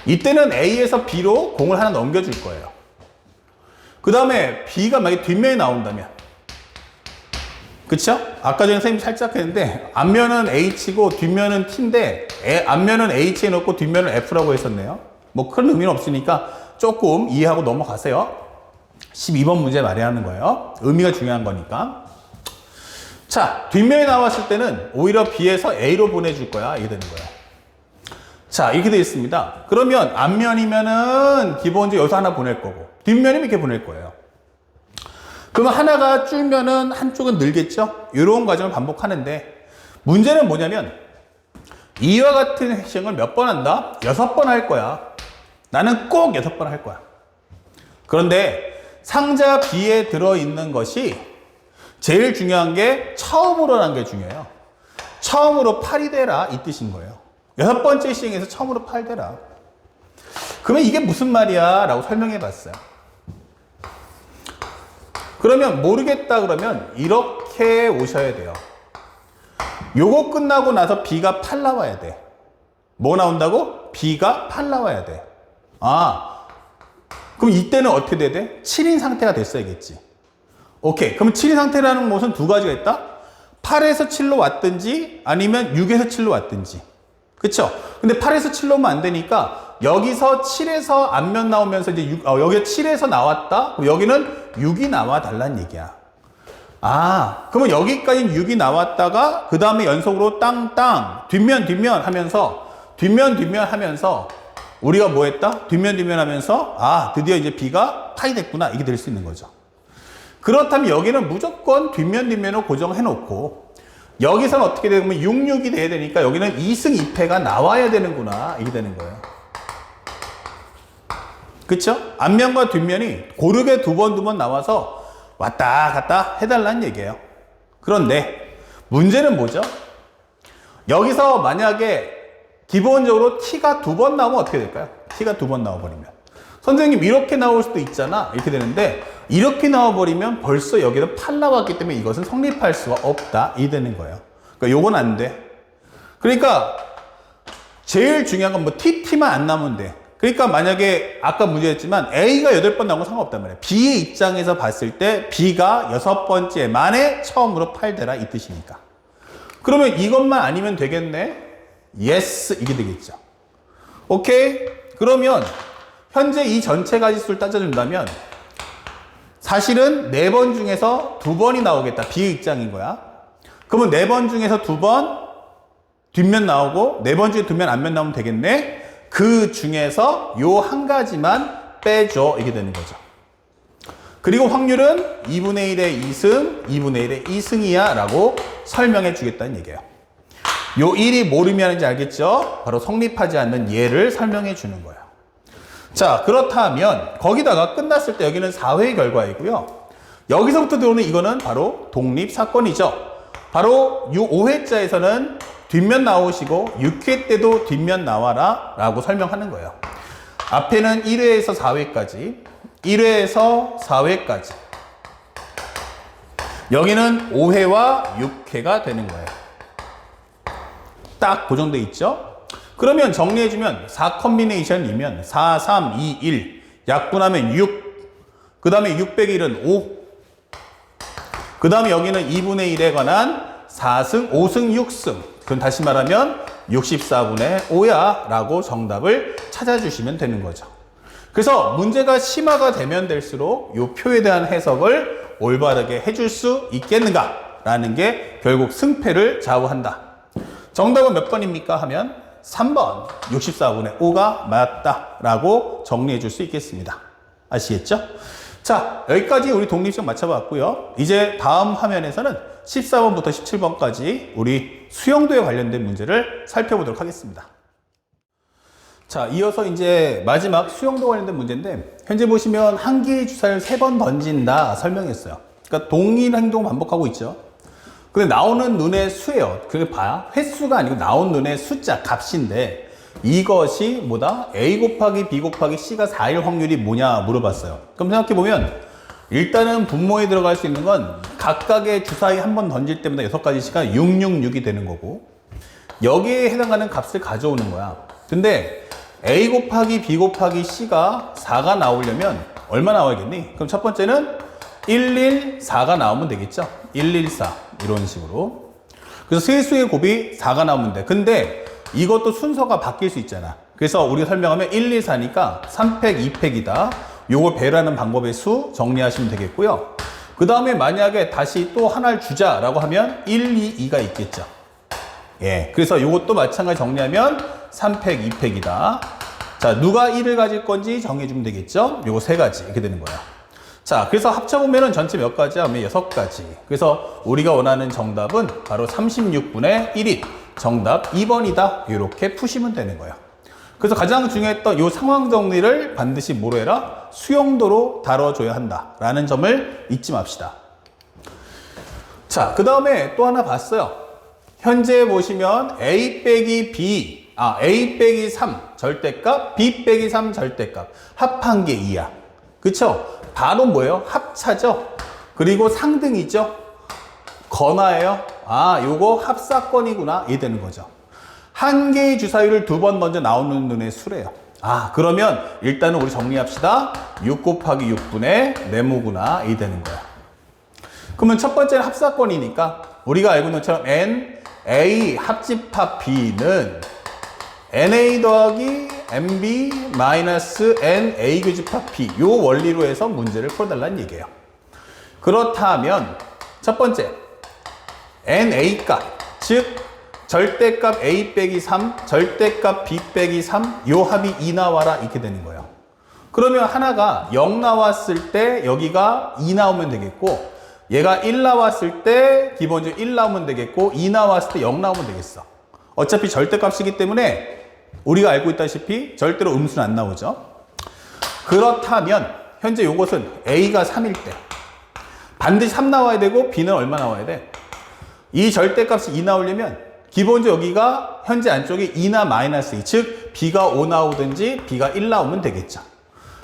Speaker 1: 이때는 A에서 B로 공을 하나 넘겨줄 거예요. 그 다음에 B가 만약에 뒷면이 나온다면, 그쵸? 아까 전에 선생님이 살짝 했는데 앞면은 H고 뒷면은 T인데 앞면은 H에 넣고 뒷면은 F라고 했었네요. 뭐 큰 의미는 없으니까 조금 이해하고 넘어가세요. 12번 문제 말하는 거예요. 의미가 중요한 거니까. 자, 뒷면이 나왔을 때는 오히려 B에서 A로 보내줄 거야. 이게 되는 거예요. 자, 이렇게 되어 있습니다. 그러면 앞면이면은 기본적으로 여기서 하나 보낼 거고, 뒷면이면 이렇게 보낼 거예요. 그러면 하나가 줄면은 한쪽은 늘겠죠? 이런 과정을 반복하는데, 문제는 뭐냐면, 이와 같은 핵심을 몇 번 한다? 6번 할 거야. 나는 꼭 6번 할 거야. 그런데 상자 B에 들어있는 것이 제일 중요한 게 처음으로라는 게 중요해요. 처음으로 8이 되라 이 뜻인 거예요. 6번째 시행에서 처음으로 8 되라. 그러면 이게 무슨 말이야? 라고 설명해 봤어요. 그러면 모르겠다 그러면 이렇게 오셔야 돼요. 요거 끝나고 나서 B가 8 나와야 돼. 뭐 나온다고? B가 8 나와야 돼. 아, 그럼 이때는 어떻게 돼야 돼? 7인 상태가 됐어야겠지. 오케이. 그럼 7인 상태라는 것은 두 가지가 있다? 8에서 7로 왔든지 아니면 6에서 7로 왔든지. 그쵸? 근데 8에서 7로 오면 안 되니까 여기서 7에서 앞면 나오면서 이제 여기 7에서 나왔다? 그럼 여기는 6이 나와 달라는 얘기야. 아, 그러면 여기까지는 6이 나왔다가 그 다음에 연속으로 땅땅 뒷면 하면서 뒷면 하면서 우리가 뭐 했다? 뒷면 하면서 아, 드디어 이제 B가 8이 됐구나. 이게 될 수 있는 거죠. 그렇다면 여기는 무조건 뒷면으로 고정해 놓고 여기서는 어떻게 되면 6, 6이 돼야 되니까 여기는 2승 2패가 나와야 되는구나. 이게 되는 거예요. 그쵸? 앞면과 뒷면이 고르게 두 번 나와서 왔다 갔다 해달라는 얘기예요. 그런데 문제는 뭐죠? 여기서 만약에 기본적으로 t가 두 번 나오면 어떻게 될까요? t가 두 번 나와버리면 선생님 이렇게 나올 수도 있잖아 이렇게 되는데 이렇게 나와버리면 벌써 여기는 8 나왔기 때문에 이것은 성립할 수가 없다 이 되는 거예요. 그러니까 요건 안 돼. 그러니까 제일 중요한 건 뭐 t만 안 나오면 돼. 그러니까 만약에 아까 문제였지만 A가 8번 나온 건 상관없단 말이에요. B의 입장에서 봤을 때 B가 6번째 만에 처음으로 8되라 이 뜻이니까. 그러면 이것만 아니면 되겠네? Yes 이게 되겠죠. 오케이? 그러면 현재 이 전체 가지수를 따져준다면 사실은 4번 중에서 2번이 나오겠다. B의 입장인 거야. 그러면 4번 중에서 2번 뒷면 나오고 4번 중에 2면 앞면 나오면 되겠네? 그 중에서 요 한 가지만 빼줘. 이게 되는 거죠. 그리고 확률은 2분의 1의 2승, 2분의 1의 2승이야 라고 설명해 주겠다는 얘기예요. 요 1이 뭘 의미하는지 알겠죠? 바로 성립하지 않는 예를 설명해 주는 거예요. 자, 그렇다면 거기다가 끝났을 때 여기는 4회 결과이고요. 여기서부터 들어오는 이거는 바로 독립사건이죠. 바로 요 5회자에서는 뒷면 나오시고 6회 때도 뒷면 나와라 라고 설명하는 거예요. 앞에는 1회에서 4회까지 1회에서 4회까지 여기는 5회와 6회가 되는 거예요. 딱 고정돼 있죠? 그러면 정리해주면 4 컨비네이션이면 4, 3, 2, 1 약분하면 6 그 다음에 6 빼기 1은 5 그 다음에 여기는 2분의 1에 관한 4승, 5승, 6승 그럼 다시 말하면 64분의 5야 라고 정답을 찾아주시면 되는 거죠. 그래서 문제가 심화가 되면 될수록 이 표에 대한 해석을 올바르게 해줄 수 있겠는가 라는 게 결국 승패를 좌우한다. 정답은 몇 번입니까 하면 3번 64분의 5가 맞다 라고 정리해 줄 수 있겠습니다. 아시겠죠? 자, 여기까지 우리 독립식 맞춰봤고요. 이제 다음 화면에서는 14번부터 17번까지 우리 수용도에 관련된 문제를 살펴보도록 하겠습니다. 자, 이어서 이제 마지막 수용도 관련된 문제인데 현재 보시면 한 개의 주사를 3번 던진다 설명했어요. 그러니까 동일 행동을 반복하고 있죠. 근데 나오는 눈의 수예요. 그게 봐야 횟수가 아니고 나온 눈의 숫자 값인데 이것이 뭐다? A 곱하기 B 곱하기 C가 4일 확률이 뭐냐 물어봤어요. 그럼 생각해보면 일단은 분모에 들어갈 수 있는 건 각각의 주사위 한 번 던질 때마다 6가지씩가 666이 되는 거고 여기에 해당하는 값을 가져오는 거야. 근데 A 곱하기 B 곱하기 C가 4가 나오려면 얼마 나와야겠니? 그럼 첫 번째는 114가 나오면 되겠죠? 114 이런 식으로. 그래서 세수의 곱이 4가 나오면 돼. 근데 이것도 순서가 바뀔 수 있잖아. 그래서 우리가 설명하면 114니까 3팩, 2팩이다. 요걸 배라는 방법의 수 정리하시면 되겠고요. 그 다음에 만약에 다시 또 하나를 주자라고 하면 1, 2, 2가 있겠죠. 예. 그래서 요것도 마찬가지 정리하면 3팩, 2팩이다. 자, 누가 1을 가질 건지 정해주면 되겠죠. 요거 3가지 이렇게 되는 거야. 자, 그래서 합쳐보면은 전체 몇 가지야? 하면 6가지. 그래서 우리가 원하는 정답은 바로 36분의 1이 정답 2번이다. 이렇게 푸시면 되는 거예요. 그래서 가장 중요했던 이 상황 정리를 반드시 뭐로 해라? 수용도로 다뤄줘야 한다라는 점을 잊지 맙시다. 자, 그 다음에 또 하나 봤어요. 현재 보시면 A 빼기 B, A 빼기 3 절대값, B 빼기 3 절대값 합한 게 2야. 그쵸? 바로 뭐예요? 합차죠? 그리고 상등이죠? 건화예요? 요거 합사건이구나. 이 되는 거죠. 한 개의 주사위를 2번 던져 나오는 눈의 수래요. 그러면 일단은 우리 정리합시다. 6 곱하기 6분의 네모구나. 이 되는 거야. 그러면 첫 번째는 합사건이니까 우리가 알고 있는 것처럼 N, A 합집합 B는 NA 더하기 NB 마이너스 NA 교집합 B 요 원리로 해서 문제를 풀어달라는 얘기예요. 그렇다면 첫 번째 NA 값, 즉 절대값 A 빼기 3, 절대값 B 빼기 3 요 합이 2 나와라 이렇게 되는 거예요. 그러면 하나가 0 나왔을 때 여기가 2 나오면 되겠고 얘가 1 나왔을 때 기본적으로 1 나오면 되겠고 2 나왔을 때 0 나오면 되겠어. 어차피 절대값이기 때문에 우리가 알고 있다시피 절대로 음수는 안 나오죠. 그렇다면 현재 요것은 A가 3일 때 반드시 3 나와야 되고 B는 얼마 나와야 돼? 이 절대값이 2 나오려면 기본적으로 여기가 현재 안쪽이 2나 마이너스 2, 즉 B가 5 나오든지 B가 1 나오면 되겠죠.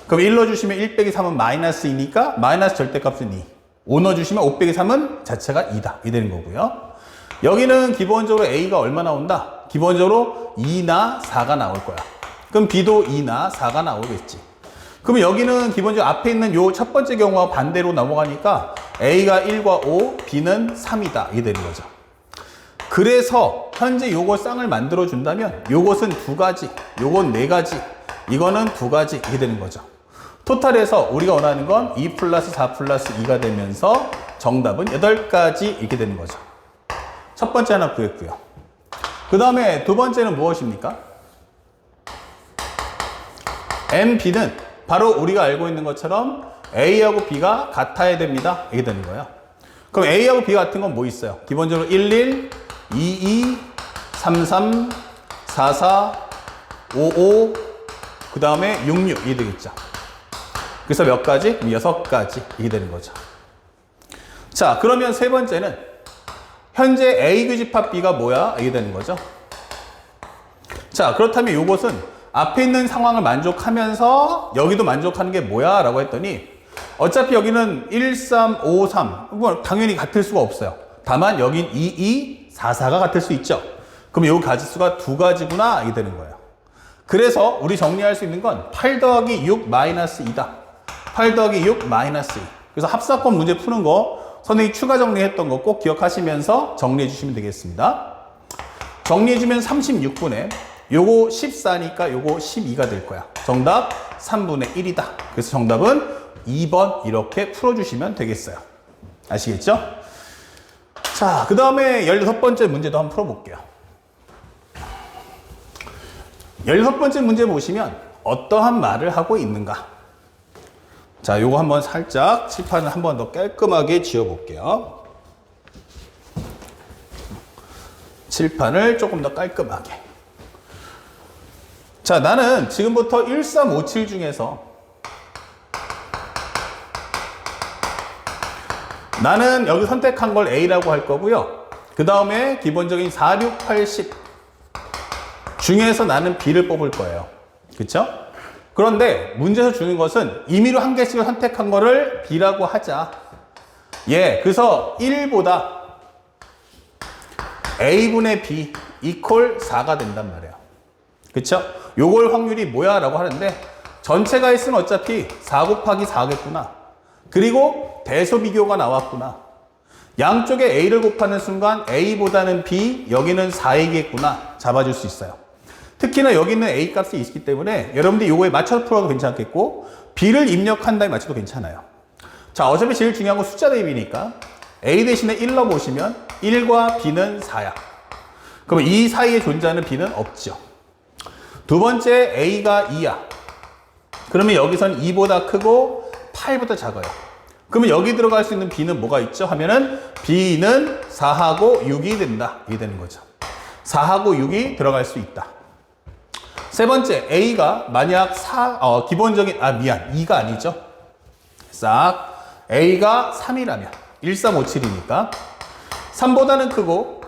Speaker 1: 그럼 1 넣어주시면 1 빼기 3은 마이너스 2니까 마이너스 절대값은 2. 5 넣어주시면 5 빼기 3은 자체가 2다. 이 되는 거고요. 여기는 기본적으로 A가 얼마 나온다? 기본적으로 2나 4가 나올 거야. 그럼 B도 2나 4가 나오겠지. 그러면 여기는 기본적으로 앞에 있는 요 첫 번째 경우와 반대로 넘어가니까 A가 1과 5, B는 3이다. 이 되는 거죠. 그래서 현재 요거 쌍을 만들어 준다면 요것은 2가지, 요건 4가지, 이거는 2가지 이렇게 되는 거죠. 토탈에서 우리가 원하는 건 2 플러스 4 플러스 2가 되면서 정답은 8가지 이렇게 되는 거죠. 첫 번째 하나 구했고요. 그 다음에 두 번째는 무엇입니까? M, B는 바로 우리가 알고 있는 것처럼 A하고 B가 같아야 됩니다. 이렇게 되는 거예요. 그럼 A하고 B 같은 건 뭐 있어요? 기본적으로 11, 22, 33, 44, 55, 그 다음에 66 이게 되겠죠. 그래서 몇 가지? 6가지 이게 되는 거죠. 자, 그러면 세 번째는 현재 A 교집합 B가 뭐야? 이게 되는 거죠. 자, 그렇다면 이것은 앞에 있는 상황을 만족하면서 여기도 만족하는 게 뭐야? 라고 했더니 어차피 여기는 1, 3, 5, 3 당연히 같을 수가 없어요. 다만 여긴 2, 2, 4, 4가 같을 수 있죠. 그럼 이 가지수가 2가지구나 이게 되는 거예요. 그래서 우리 정리할 수 있는 건 8 더하기 6 마이너스 2다. 8 더하기 6 마이너스 2. 그래서 합사법 문제 푸는 거 선생님이 추가 정리했던 거 꼭 기억하시면서 정리해 주시면 되겠습니다. 정리해 주면 36분에 요거 14니까 요거 12가 될 거야. 정답 3분의 1이다. 그래서 정답은 2번 이렇게 풀어주시면 되겠어요. 아시겠죠? 자, 그 다음에 16번째 문제도 한번 풀어볼게요. 16번째 문제 보시면 어떠한 말을 하고 있는가? 자, 요거 한번 살짝 칠판을 한번 더 깔끔하게 지워볼게요. 칠판을 조금 더 깔끔하게. 자, 나는 지금부터 1357 중에서 나는 여기 선택한 걸 A라고 할 거고요. 그 다음에 기본적인 4, 6, 8, 10 중에서 나는 B를 뽑을 거예요. 그쵸? 그런데 문제에서 주는 것은 임의로 한 개씩을 선택한 거를 B라고 하자. 예, 그래서 1보다 A분의 B 이퀄 4가 된단 말이에요. 그쵸? 요걸 확률이 뭐야? 라고 하는데 전체가 있으면 어차피 4 곱하기 4겠구나. 그리고 대소 비교가 나왔구나. 양쪽에 A를 곱하는 순간 A보다는 B, 여기는 4이겠구나. 잡아줄 수 있어요. 특히나 여기는 A 값이 있기 때문에 여러분들이 요거에 맞춰서 풀어도 괜찮겠고 B를 입력한 다음에 맞춰도 괜찮아요. 자, 어차피 제일 중요한 건 숫자 대입이니까 A 대신에 1 넣어보시면 1과 B는 4야. 그럼 이 사이에 존재하는 B는 없죠. 두 번째 A가 2야. 그러면 여기선 2보다 크고 8보다 작아요. 그러면 여기 들어갈 수 있는 B는 뭐가 있죠? 하면은 B는 4하고 6이 된다. 이게 되는 거죠. 4하고 6이 들어갈 수 있다. 세 번째 A가 만약 기본적인 2가 아니죠. 싹 A가 3이라면 1357이니까 3보다는 크고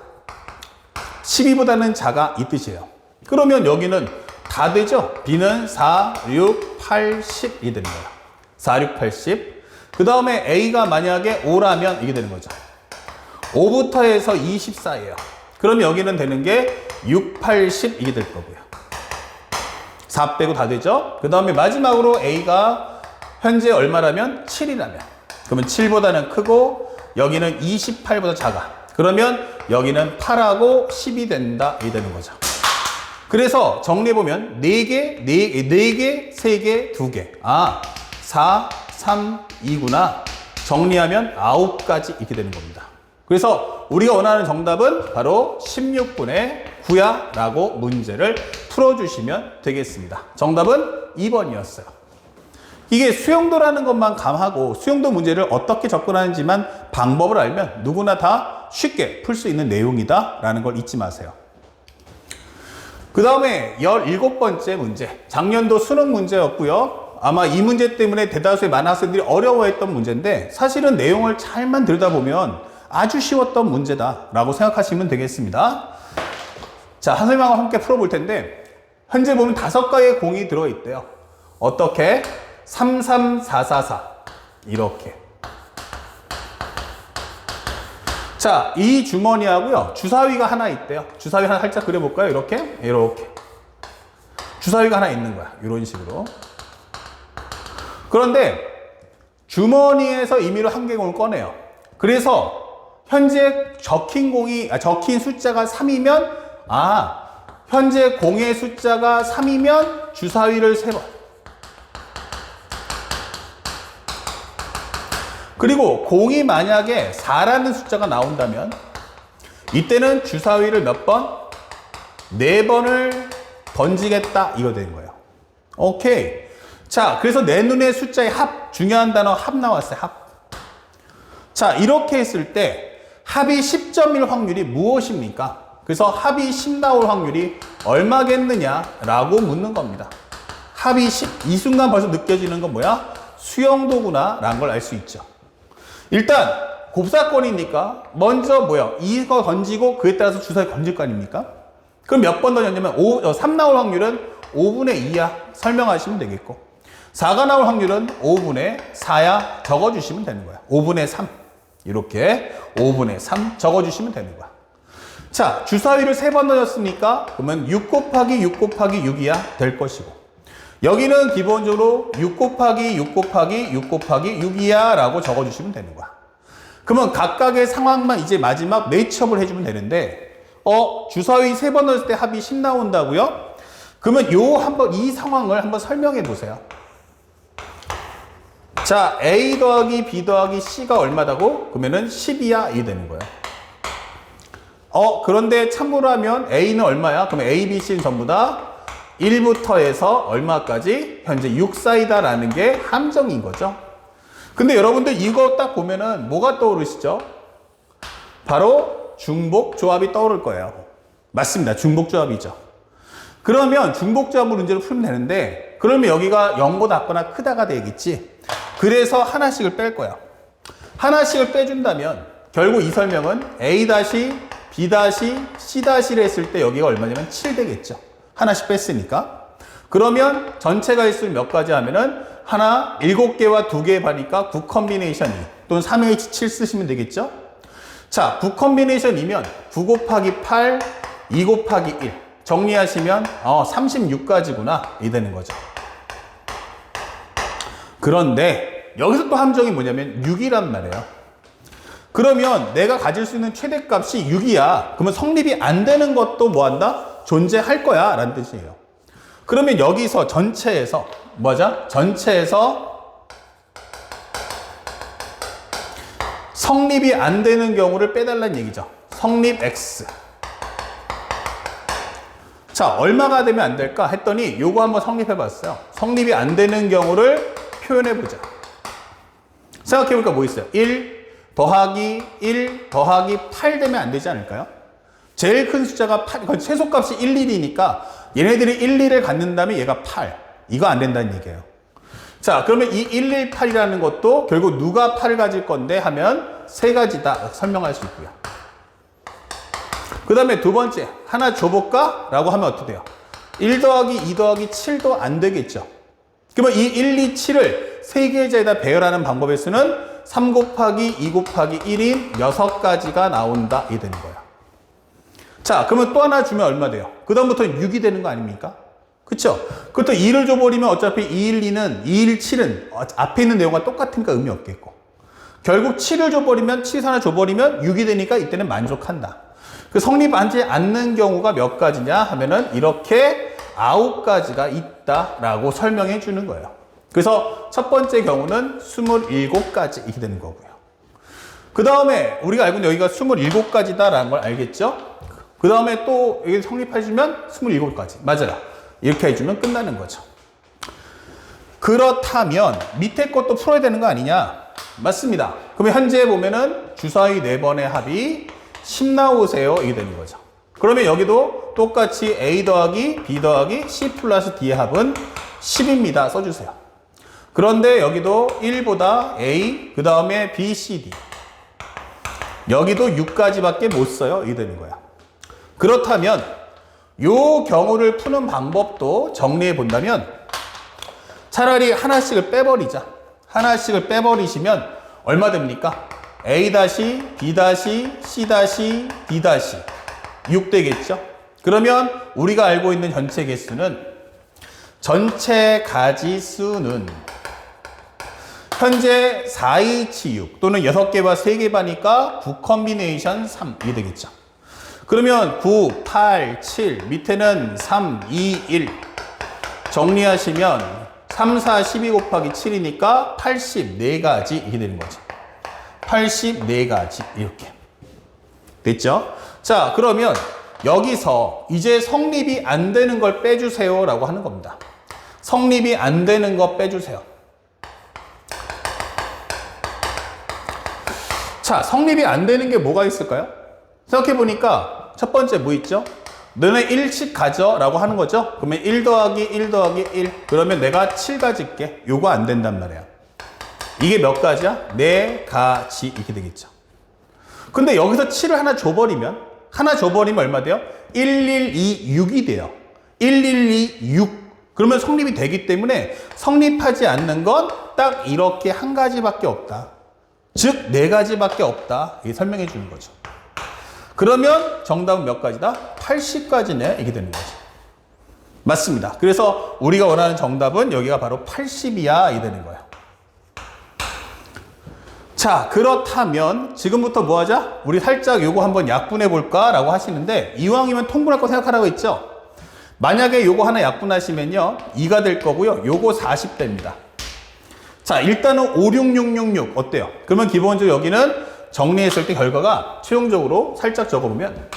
Speaker 1: 12보다는 작아 이 뜻이에요. 그러면 여기는 다 되죠? B는 4, 6, 8, 10이 되는 거예요. 4, 6, 8, 10. 그 다음에 A가 만약에 5라면 이게 되는 거죠. 5부터 해서 24예요. 그러면 여기는 되는 게 6, 8, 10 이게 될 거고요. 4 빼고 다 되죠? 그 다음에 마지막으로 A가 현재 얼마라면? 7이라면. 그러면 7보다는 크고 여기는 28보다 작아. 그러면 여기는 8하고 10이 된다. 이게 되는 거죠. 그래서 정리해보면 4개, 3개, 2개. 4, 3, 2구나. 정리하면 9가지 이렇게 되는 겁니다. 그래서 우리가 원하는 정답은 바로 16분의 9야 라고 문제를 풀어주시면 되겠습니다. 정답은 2번이었어요. 이게 수용도라는 것만 감하고 수용도 문제를 어떻게 접근하는지만 방법을 알면 누구나 다 쉽게 풀 수 있는 내용이다 라는 걸 잊지 마세요. 그 다음에 17번째 문제, 작년도 수능 문제였고요. 아마 이 문제 때문에 대다수의 많은 학생들이 어려워했던 문제인데 사실은 내용을 잘만 들여다보면 아주 쉬웠던 문제다 라고 생각하시면 되겠습니다. 자, 선생님하고 함께 풀어볼 텐데 현재 보면 5개의 공이 들어있대요. 어떻게? 3, 3, 4, 4, 4 이렇게. 자, 이 주머니하고요 주사위가 하나 있대요. 주사위 하나 살짝 그려볼까요? 이렇게 이렇게 주사위가 하나 있는 거야. 이런 식으로. 그런데 주머니에서 임의로 한 개 공을 꺼내요. 그래서 현재 적힌 숫자가 3이면 현재 공의 숫자가 3이면 주사위를 3번. 그리고 공이 만약에 4라는 숫자가 나온다면 이때는 주사위를 몇 번? 4번을 던지겠다 이거 되는 거예요. 오케이. 자, 그래서 내 눈에 숫자의 합, 중요한 단어 합 나왔어요. 합. 자, 이렇게 했을 때 합이 10점일 확률이 무엇입니까? 그래서 합이 10 나올 확률이 얼마겠느냐라고 묻는 겁니다. 합이 10. 이 순간 벌써 느껴지는 건 뭐야? 수용도구나 라는 걸 알 수 있죠. 일단 곱사건이니까 먼저 이거 던지고 그에 따라서 주사위 던질 거 아닙니까? 그럼 몇 번 던졌냐면 3 나올 확률은 5분의 2야 설명하시면 되겠고 4가 나올 확률은 5분의 4야 적어주시면 되는 거야. 5분의 3 이렇게 5분의 3 적어주시면 되는 거야. 자, 주사위를 3번 던졌으니까 그러면 6 곱하기 6 곱하기 6이야 될 것이고 여기는 기본적으로 6 곱하기 6 곱하기 6 곱하기 6이야 라고 적어주시면 되는 거야. 그러면 각각의 상황만 이제 마지막 매치업을 해주면 되는데 주사위 3번 넣었을 때 합이 10 나온다고요? 그러면 이 상황을 한번 설명해 보세요. 자, A 더하기 B 더하기 C가 얼마다고? 그러면은 10이야 이 되는 거예요. 그런데 참고로 하면 A는 얼마야? 그러면 A, B, C는 전부 다 1부터 해서 얼마까지? 현재 6 사이다 라는 게 함정인 거죠. 근데 여러분들 이거 딱 보면은 뭐가 떠오르시죠? 바로 중복조합이 떠오를 거예요. 맞습니다. 중복조합이죠. 그러면 중복조합 문제를 풀면 되는데 그러면 여기가 0보다 작거나 크다가 되겠지. 그래서 하나씩을 뺄 거야. 하나씩을 빼준다면 결국 이 설명은 A-, B-, C-를 했을 때 여기가 얼마냐면 7 되겠죠. 하나씩 뺐으니까. 그러면 전체가 일수를 몇 가지 하면은 하나 7개와 2개 하니까 9 컨비네이션 2 또는 3H7 쓰시면 되겠죠. 자, 9 컨비네이션이면 9 곱하기 8, 2 곱하기 1 정리하시면 36가지구나 이 되는 거죠. 그런데 여기서 또 함정이 뭐냐면 6이란 말이에요. 그러면 내가 가질 수 있는 최대값이 6이야. 그러면 성립이 안 되는 것도 뭐한다? 존재할 거야 라는 뜻이에요. 그러면 여기서 전체에서 뭐죠? 전체에서 성립이 안 되는 경우를 빼달라는 얘기죠. 성립 X. 자, 얼마가 되면 안 될까 했더니 요거 한번 성립해 봤어요. 성립이 안 되는 경우를 표현해 보자. 생각해 보니까 뭐 있어요? 1 더하기 1 더하기 8 되면 안 되지 않을까요? 제일 큰 숫자가 8, 최소값이 1, 1이니까 얘네들이 1, 1을 갖는다면 얘가 8. 이거 안 된다는 얘기예요. 자, 그러면 이 1, 1, 8이라는 것도 결국 누가 8을 가질 건데 하면 세 가지다 설명할 수 있고요. 그 다음에 두 번째, 하나 줘볼까? 라고 하면 어떻게 돼요? 1 더하기 2 더하기 7도 안 되겠죠. 그러면 이 1, 2, 7을 세 계좌에다 배열하는 방법의 수는 3 곱하기 2 곱하기 1인 6가지가 나온다. 이 되는 거예요. 자, 그러면 또 하나 주면 얼마 돼요? 그 다음부터는 6이 되는 거 아닙니까? 그쵸? 그것도 2를 줘버리면 어차피 2, 1, 2는 2, 1, 7은 앞에 있는 내용과 똑같으니까 의미 없겠고 결국 7을 줘버리면 7 하나 줘버리면 6이 되니까 이때는 만족한다. 그 성립하지 않는 경우가 몇 가지냐 하면은 이렇게 9가지가 있다라고 설명해 주는 거예요. 그래서 첫 번째 경우는 27가지 이렇게 되는 거고요. 그 다음에 우리가 알고 있는 여기가 27가지다라는 걸 알겠죠? 그 다음에 또 여기 성립해주면 27가지. 맞아요. 이렇게 해주면 끝나는 거죠. 그렇다면 밑에 것도 풀어야 되는 거 아니냐? 맞습니다. 그러면 현재 보면은 주사위 4번의 합이 10 나오세요. 이게 되는 거죠. 그러면 여기도 똑같이 A 더하기 B 더하기 C 플러스 D의 합은 10입니다. 써주세요. 그런데 여기도 1보다 A, 그 다음에 B, C, D. 여기도 6까지밖에 못 써요. 이게 되는 거야. 그렇다면 요 경우를 푸는 방법도 정리해 본다면 차라리 하나씩을 빼버리자. 하나씩을 빼버리시면 얼마 됩니까? A-, B-, C-, D- 6 되겠죠? 그러면 우리가 알고 있는 전체 개수는 전체 가지수는 현재 4H6 또는 6개 바 3개 바니까 9 컨비네이션 3이 되겠죠. 그러면 9, 8, 7 밑에는 3, 2, 1 정리하시면 3, 4, 12 곱하기 7이니까 84가지 이게 되는 거죠. 84가지 이렇게 됐죠? 자, 그러면 여기서 이제 성립이 안 되는 걸 빼주세요 라고 하는 겁니다. 성립이 안 되는 거 빼주세요. 자, 성립이 안 되는 게 뭐가 있을까요? 생각해 보니까 첫 번째 뭐 있죠? 너네 1씩 가져 라고 하는 거죠? 그러면 1 더하기 1 더하기 1 그러면 내가 7 가질게. 요거 안 된단 말이야. 이게 몇 가지야? 4가지 이렇게 되겠죠. 근데 여기서 7을 하나 줘버리면 얼마 돼요? 1126이 돼요. 1126 그러면 성립이 되기 때문에 성립하지 않는 건 딱 이렇게 한 가지밖에 없다. 즉 4가지밖에 없다. 이게 설명해 주는 거죠. 그러면 정답은 몇 가지다? 80가지네. 이게 되는 거죠. 맞습니다. 그래서 우리가 원하는 정답은 여기가 바로 80이야. 이게 되는 거예요. 자, 그렇다면 지금부터 뭐 하자? 우리 살짝 요거 한번 약분해 볼까? 라고 하시는데 이왕이면 통분할 거 생각하라고 했죠? 만약에 요거 하나 약분하시면요 2가 될 거고요. 요거 40 됩니다. 자, 일단은 56666 어때요? 그러면 기본적으로 여기는 정리했을 때 결과가 최종적으로 살짝 적어보면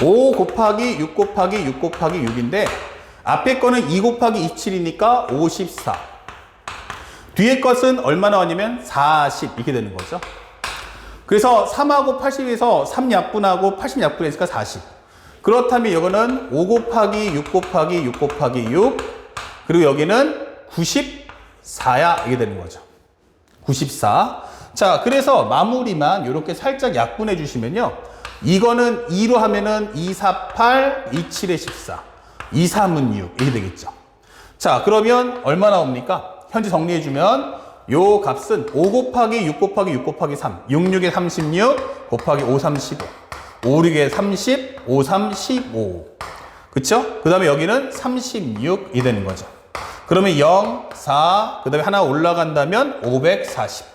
Speaker 1: 5 곱하기 6 곱하기 6 곱하기 6인데 앞에 거는 2 곱하기 27이니까 54 뒤에 것은 얼마 나왔냐면 40 이렇게 되는 거죠. 그래서 3하고 80에서 3 약분하고 80 약분했으니까 40 그렇다면 이거는 5 곱하기 6 곱하기 6 곱하기 6 그리고 여기는 94야 이게 되는 거죠. 94 자, 그래서 마무리만 이렇게 살짝 약분해 주시면요. 이거는 2로 하면은 2, 4, 8, 2, 7에 14, 2, 3은 6 이렇게 되겠죠. 자, 그러면 얼마 나옵니까? 현재 정리해 주면 요 값은 5 곱하기 6 곱하기 6 곱하기 3, 6, 6에 36 곱하기 5, 3, 15, 5, 6에 30, 5, 3, 15 그쵸? 그 다음에 여기는 36이 되는 거죠. 그러면 0, 4, 그 다음에 하나 올라간다면 540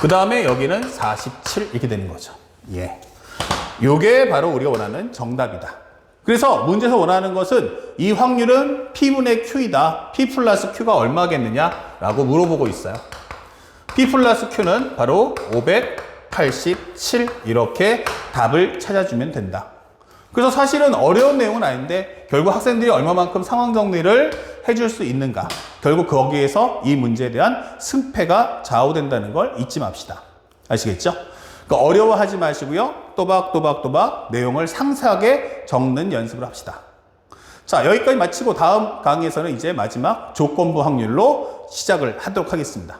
Speaker 1: 그 다음에 여기는 47 이렇게 되는 거죠. 예, 요게 바로 우리가 원하는 정답이다. 그래서 문제에서 원하는 것은 이 확률은 P분의 Q이다. P 플러스 Q가 얼마겠느냐라고 물어보고 있어요. P 플러스 Q는 바로 587 이렇게 답을 찾아주면 된다. 그래서 사실은 어려운 내용은 아닌데 결국 학생들이 얼마만큼 상황 정리를 해줄 수 있는가. 결국 거기에서 이 문제에 대한 승패가 좌우된다는 걸 잊지 맙시다. 아시겠죠? 그러니까 어려워하지 마시고요. 또박또박 내용을 상세하게 적는 연습을 합시다. 자, 여기까지 마치고 다음 강의에서는 이제 마지막 조건부 확률로 시작을 하도록 하겠습니다.